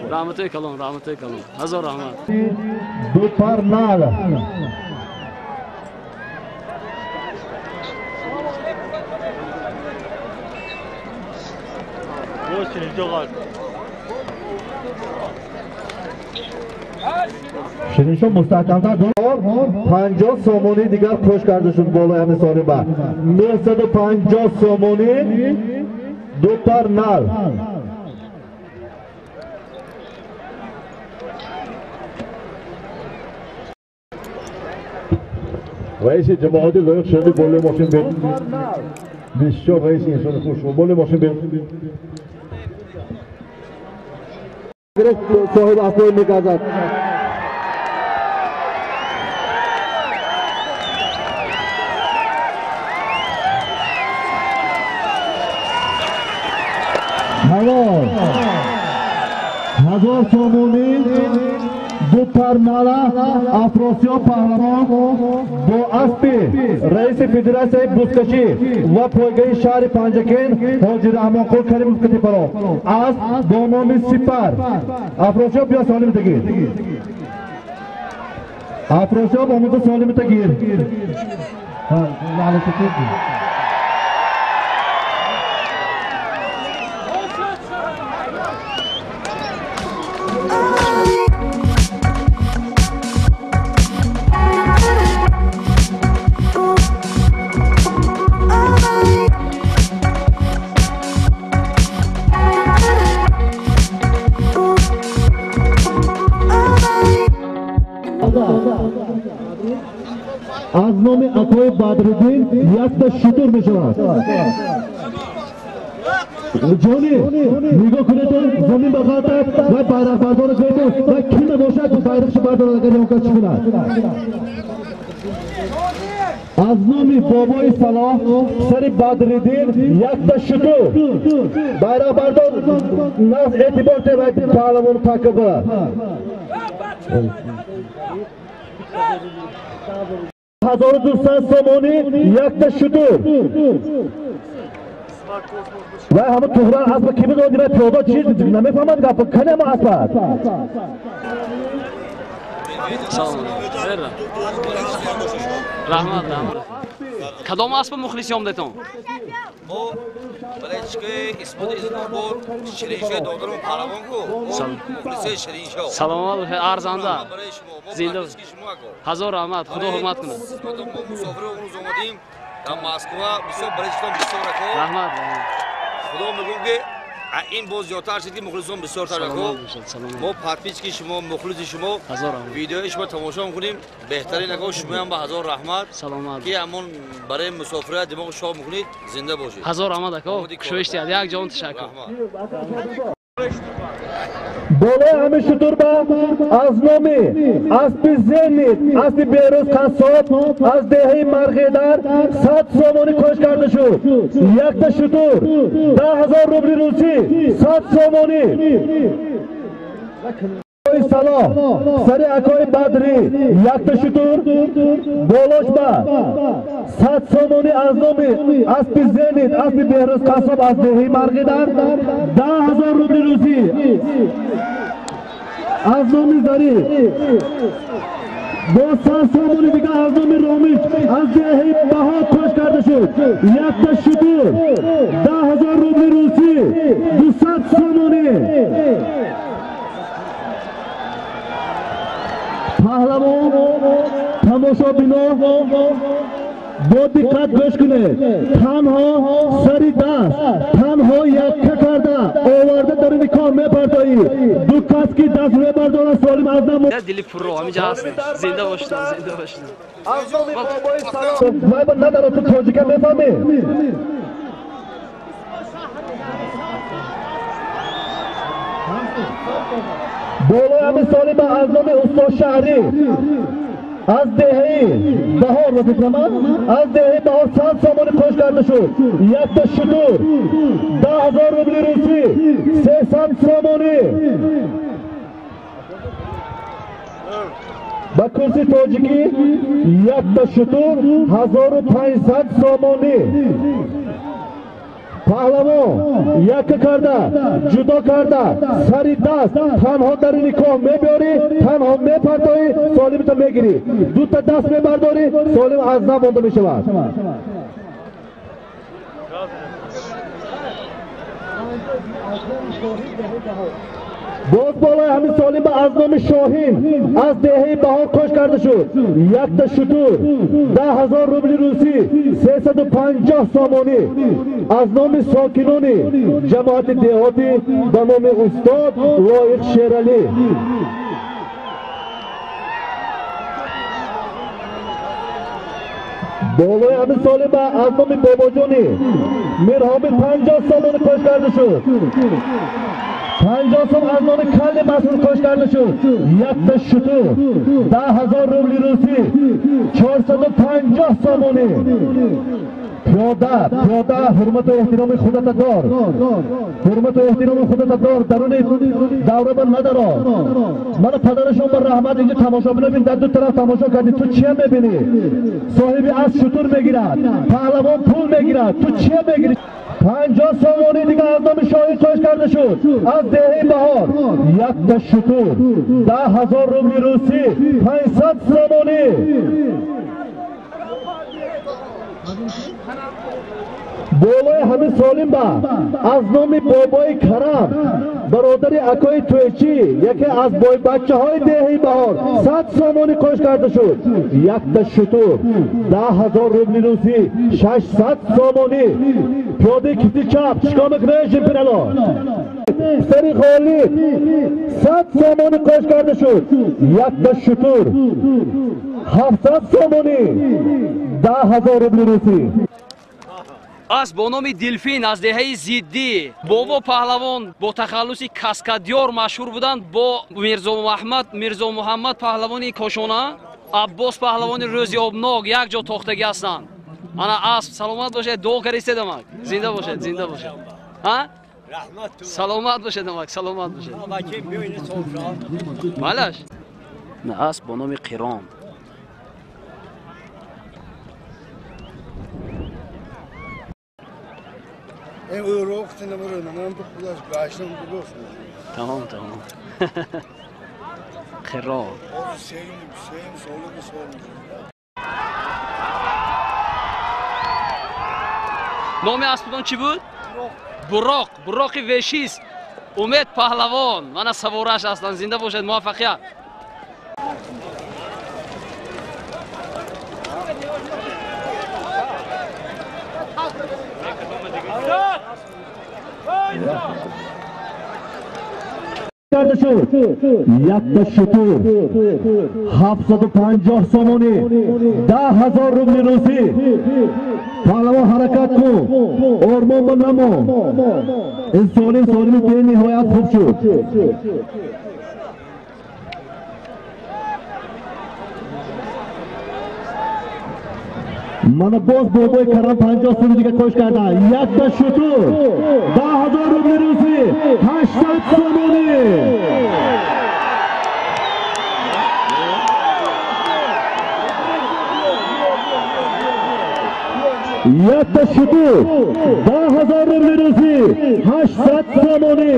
رحمت کلام هزار رحمت دو پر نال شنیشون مستحکم‌تر دور 50 سامانی دیگر خوش کرده شد بالای همه سالی بعد 950 سامانی دو پر نال رئیس جماعت لایق شیرالی بالای ماشین بید بسیار رئیس انسان خوش بالای ماشین بید صاحب افرای میگذد هزار سامانی دو پرنالا افراسیاب پهلوان با اسب رئیس فدراسیون بزکشی و پایگاه شهر پنجکین حاجی رحمان خور کریم مفتی پرا از با نام سپر افراسیاب بیا سالم تگیر افراسیاب آمده سالم تگیر از نام اکای بدرالدین یک تا شطور می شود جانی نگاه کنه تو زمین بخاطر و بایرق بردار کنه و کی نباشد تو بایرقش بردار اگر نمکن چی کند از نام بابای صلاح سر بدرالدین یک تا شطور بایرق بردار ناز اعتبار ته و پهلوان تاکه برد 1200 سامانی یک تا شطور و همه تهران اسب کی بود دیگه پیاده چیز نمیفهمد گپ کنه ما اسب رحمت کدام اسب مخلصیام دتون او بلچکه اسمت ازنابور شریشه دادرم پهلوان کو مخلص شریشه سلامت ارزنده زنده هزار رحمت خدا حرمت کنه مسافر روز اومدیم در مسکو بسیار بلچتون بسیار رکو رحمت خدا میگم که این باز زیادتر شد که مخلصون بسیار تر رکو ما پرپیچ که شما مخلص شما ویدیو شما تماشا میکنیم بهترین نگاه شما هم به هزار رحمت سلامت که همون برای مسافرت دماغ شما میکنید زنده باشید هزار رحمت اکو شویشتی یک جان تشکر بالای همه شطور با از نامی اسب زنید اسب بیروز قصاب از دهه مرغیدر 100 سامانی کش کرده شد یک تا شطور 10,000 روبل روسی 100 سامانی سلام سری اکای بدری یک تا شطور بالاش با 100 سامانی از نامی اسب زنید اسب بیروز قصاب از دهه مرغیدر 10,000 روبل روسی از نامی زری با 100 سامانی دیگه از نامی رامیش از دهه بها کش کرده شد یک تا شطور 10,000 روبل روسی 200 سامانی پهلوان تماشا بینا با دقت گوش کنه تنها سری دست تنها یک کرده آورده در این کار میپردایی دو کس که دست میبرداره سالم از نمون دلی فرو همینجا هست زنده باشتن زنده باشتن بابا نداره تو تاجیکه میفهمی بالای همین سالی به از نام استاد شهری از دهه بهار رو فکرم از دهه بهار 100 سامانی کش کرده شد یک تا شطور 10,000 روبل روسی 300 سامانی با کرسی تاجیکی یک تا شطور 1500 سامانی پهلوان یک کرده جدا کرده سری دست تنها در این کار میبیاری تنها میپردایی سالم تا میگیری دو تا دست میبرداری سالم از نمانده میشود باز بالای همین سالم به از نام شاهین از دهه بهار کش کرده شد یک تا شطور 10,000 روبل روسی 350 سامانی از نام ساکنان جماعت دهاتی به نام استاد لایق شیرالی بالای همین سالم به از نام باباجانی میرحامی 50 سامانی کش کرده شد 50 سام از نام کل مسئول کش کرده شد یک تا شطور 10,000 روبل روسی 450 سامانی پیاده حرمت و احترام خودت دار حرمت و احترام خودت دار درون دوره بر نداره من پدر شما بر رحمت اینجا تماشا بنابین در دو طرف تماشا کردی تو چیه میبینی صاحبی از شطور میگیرد پهلوان پول میگیرد تو چیه میگیری 50 سامانی دیگه از نام شاهین کش کرده شد از دهه بهار یک تا شطور 10,000 روبل روسی 500 سامانی بالای همین سالم با از نام بابای کرم برادر اکای تویچی یکی از بای بچه های دهی بهار 100 سامانی کش کرده شد یک تا شطور 10,000 روبل روسی 600 سامانی پیاده کتی چپ چکا میکنه جمپینالا سری خالی 100 سامانی کش کرده شد یک تا شطور 700 سامانی 10,000 روبل روسی از با نام دلفین از دهه زیدی بابا پهلوان با تخلصی کاسکادیور مشهور بودند با میرزا محمد پهلوانی کاشانه عباس پهلوانی روزیابناک یک جا تاختگی هستند انا اسب سلامت باشه دو کریسته دمک زنده باشه زنده باشه ها سلامت باشه دمک سلامت باشه مالش نه اسب با نام قیران این اوراق نمیره من بخودش گاشتم بگوش تمام خیران سیم سوال بسوال نام اسبتون چی بود؟ براق وشیست. امید پهلوان من سوارش هستم. زنده باشد. موفقیت. یک شتور 750 سومونی 10,000 روبل روسی پهلوان حرکت کن ارمان با نمو این سالمی به نهایت خوب شد من باز بابای کرم 50 سال دیگه کش کردن یک شتور 10,000 روبل روسی 800 سومونی یک شتور 10,000 روبل روسی 800 سومونی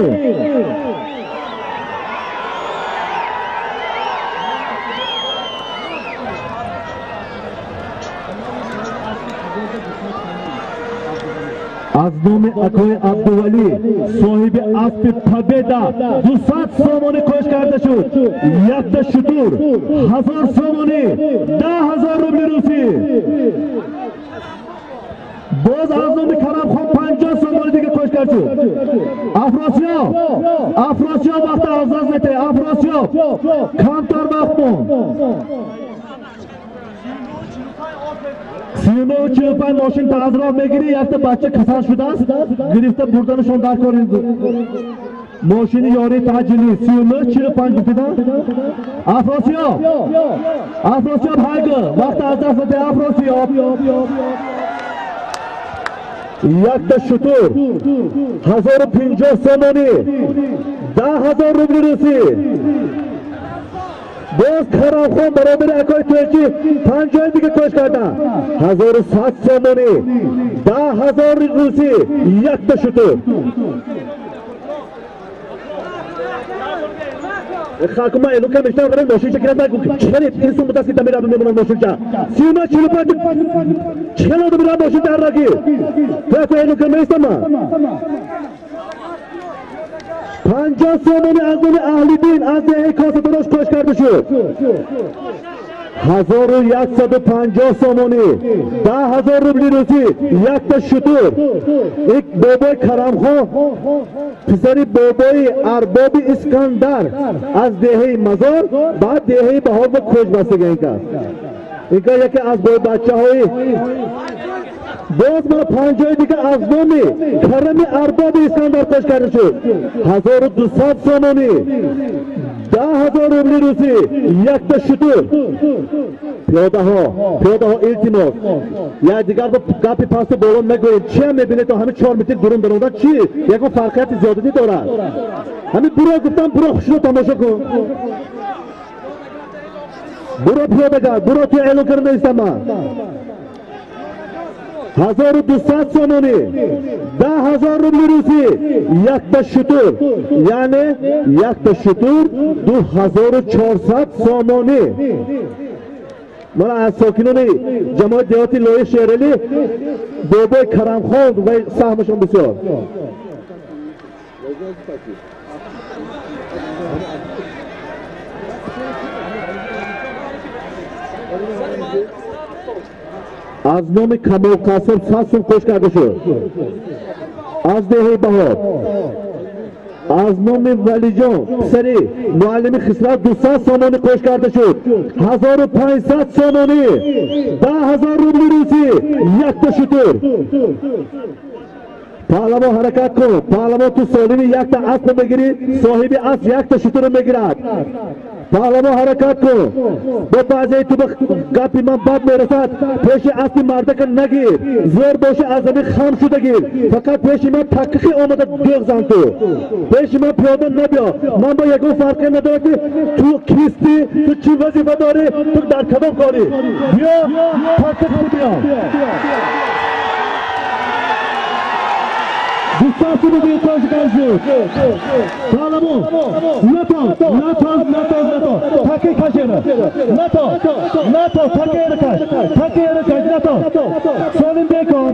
از نام اکای عبدولی صاحب اسب پبیدا 200 سومونی کش کرده شد یک شتور 1000 سومونی 10,000 روبل روسی باز از نام کرم خان 50 سومونی دیگه کش کرده شد افراسیاب وقت آزاز نته افراسیاب کمتر وقت سیما و 45 ماشین تعذرات میگیری یک تا بچه کسان شده است گرفته بردنشون در کاری ماشین یاری تحجیلی 45 گفتیدن افراسیاب هایگه وقت از دست نده افراسیاب یک تا شتور 1050 سومونی 10,000 روبل روسی باز کرم خان برابر اکای ترکی 50 دیگه کش کردن 1100 سومونی 10,000 روسی یک تا شتور خاک ما اینو که میشتم برای ماشین چکرد نگو چلی این سون بودست که دمیره میمونم ماشین چه 45 چلو دو میرم ماشین در رگی تو اینو که میشتم 50 سومونی از نام اهلی دین از دهه کاسه دروش کش کرده شد 1150 سومونی 10,000 روبل روسی یک تا شتور یک بابای کرمخان پسری بابای ارباب اسکندر از دهه مزار بعد دهه بهار با کش بستگی اینکه یکی از بای بچه های باز ما 50 دیگه از نامی کرم ارباب اسکندر کش کرده شد 1200 سومونی 10,000 روبل روسی یک تا شتور پیاده ها التماس یا دیگر با گپی پاس بولون نگوید چی هم میبینید تا همه 4 متر درون درون چی یک فرقیت زیادتی دارد همین برو گفتم برو خوش رو تماشا کن برو پیاده گر برو توی اعلان کرده نیستم من 1200 سومونی 10,000 روبل روسی یک تا شتور یعنی یک تا شتور 2400 سومونی من از ساکنان جماعت دیهاتی لوی شیرالی بابای کرمخان و سهمشون بسیار از نام کمال قاسم 100 سوم کش کرده شد از دهه بهار از نام ولی جان پسری معلم خسرت 200 سومونی کش کرده شد 1500 سومونی 10,000 روبل روسی یک تا شتور پهلوان حرکت کن پهلوان تو سالمی یک تا اسب میگیری صاحب اسب یک تا شتور میگیرد پهلوان حرکت کن با بعضی تو گپی من بد میرسد پیش اسب مرده نگیر زور باشه از زمین خم شده گیر فقط پیش من تکخی آمده دوغ زن تو پیش من پیاده نبیا من با یکو فرقی ندارد تو کیستی تو چی وظیفه داری تو در کدام کاری بیا پاکت بیا Distansı bir karşı karşı. Sağlamı. NATO. Takı kaçırı. NATO. Takı yeri kaç. NATO. Solun bekon.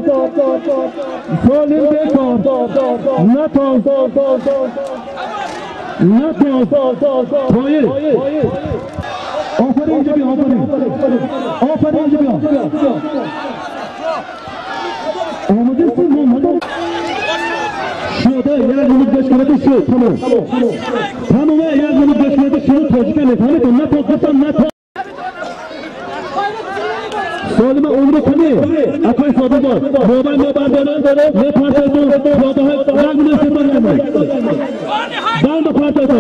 NATO. Hayır. Aferin cebi. Olmadı. Şurada yardımcı başkanı şu. Tamam yardımcı başkanı şunu tocukane. Tamam NATO. Solima umru kami. Akoy sodu bu. Mobile dönem. Ne parça bu? Soda yardımcı seferler. Ben de parça bu.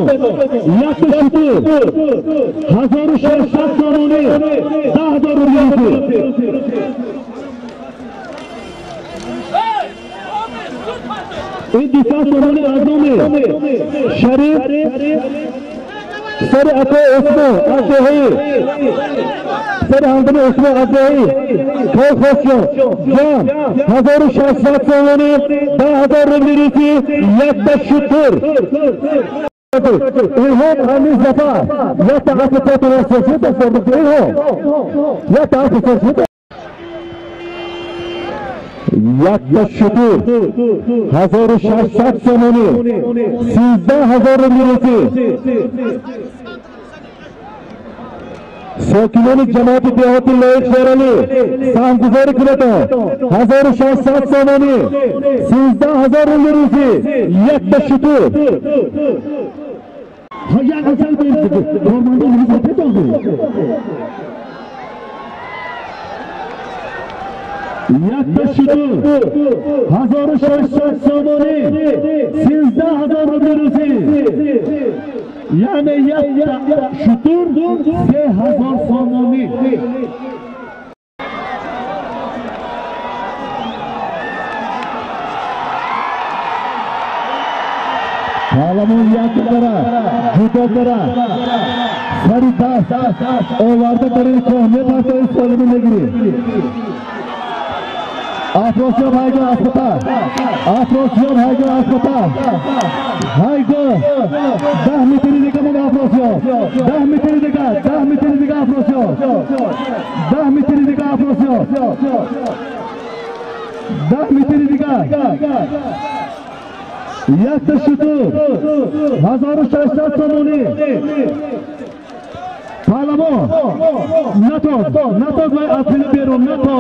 Yaklaşık şutu. 1600 sonunu. Daha doğru yapıyor. इंतजार सोने आजों में शरीफ सर अको उसमें आते हैं सर हाथ में उसमें आते हैं खोखोशियों जान हजारों शास्त्रात सोने 10,000 रुपये की यक्तशुतर इन्हों हमी ज़फा या ताक़त तो सोचे तो सोचते हो या ताक़त सोचते yaklaşık 1600 sonunu 13,000 rupiye Sokilonik cemaati dehati loyik şerali Samguzari kılata 1600 sonunu 13,000 rupiye yaklaşık Hayal güzel bir normalde bunu sepet oldu yaklaşık 1600 sonunu 13,000 rupiye yani yaklaşık 3,000 sonunu Ağlamın yakınlara, cüdoklara, sarıda, olarda karın kohne partayı solumuna girin. Afrosyon haygo asfata. Haygo. 10 metri deka mı afrosyon. 10 metri deka afrosyon. 10 metri deka. Yaklaşık 1600 sonunu. Palamo, NATO vai afilibero, NATO,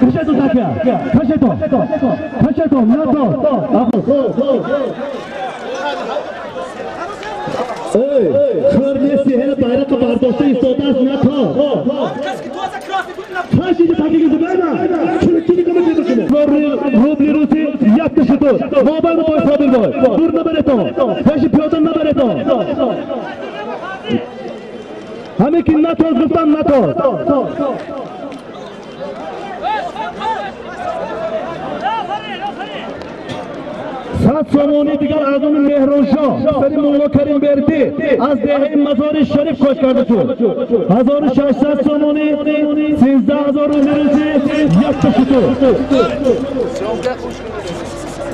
kaçeto takya, kaçeto, NATO. Kırmızı hele bayrak bardoşta istotas NATO. Kaçıncı takıyı zıbayla, çürükçülü kımı bakın. Rubli Rusi yaklaşık, mobile boy sabir boy, dur nabareto, kaşı piyotan nabareto. हमें किन्ना तो गुस्तान ना तो सात सोमोनी दिगर आज़म मेहरोशो सरी मुल्लो करीम बेरती आज देहे मज़ोरी शरीफ खोज कर दो 1600 सोमोनी 13,000 रुपये yaklaşık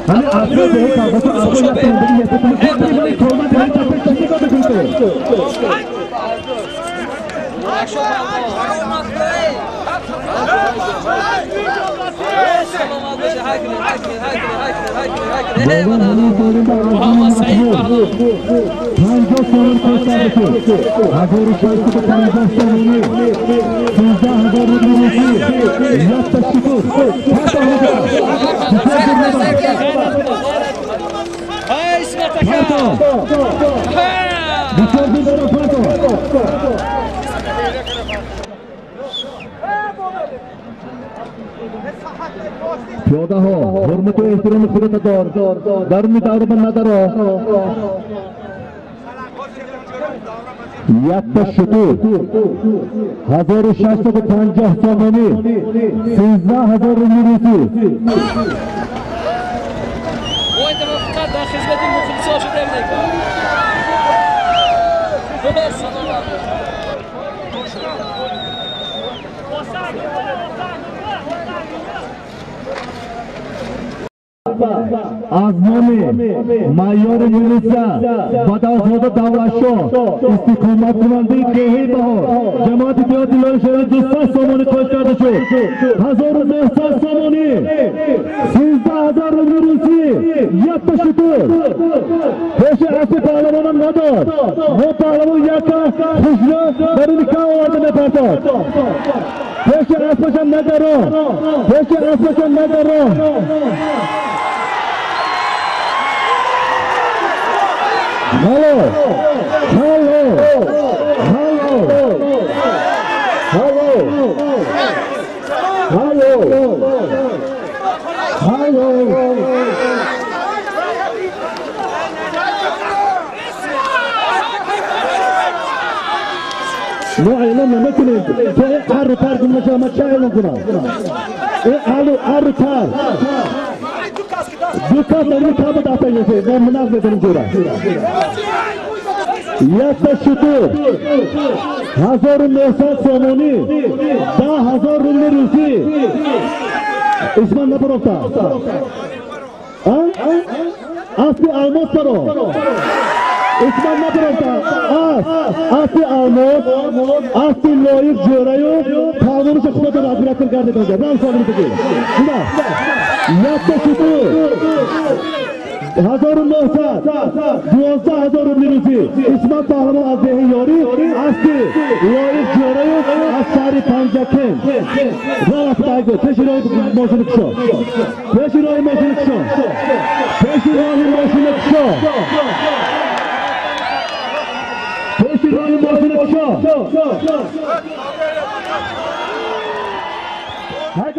हमें आपको देहे का बस आपको लगता है कि ये तो तुम्हें बड़ी खोलना देहे जाते किसी को देखते Piyoda ho, hurmatu ehtiramı kudata dor, darmi davruban nadaro. Yaklaşık 1650 sonunu 13,000 rupiye. Oyunda mutlaka da hizmetin mutluluğu olsun demeyik. از نام معیار میلیسا بدرزاده دولتشاه استقامت کننده دهه بهار جماعت دهاتی لای شهر 200 سامانی خواهش کرده شد 1900 سامانی 13000 روبل روسی یک تا شطور پیش اصل پهلوانم نداد و پهلوان یک خوشنا در این که آورده میپرداد پیش اصلشم ندارم پیش اصلشم ندارم Hello! Hello! Hello! Hello! Hello! Hello! ما اعلام نمیکنید که هر پر گمشه ما چه اعلام کنم هر پر دو کاس داریم کام داتا یه ما مناظر بدیم جورا یک تا شطور 1900 سامانی 10,000 روبل روسی اسمان نپرفتا اصلی آموز کرو اسمان نپرفتا اصلی آموز اصلی لایق جورایو قانونش خود را ادبیات کرده کنده رام سامانی بگی یک تا شطور 1900 12,000 روبل روسی اسمت پهلوان از دهه یاری اصلی لایق جورایو از شهر پنجکن راه تایگو پیش راه ماشین کشا پیش راه ماشین کشا پیش راه ماشین کشا پیش راه ماشین کشا هاي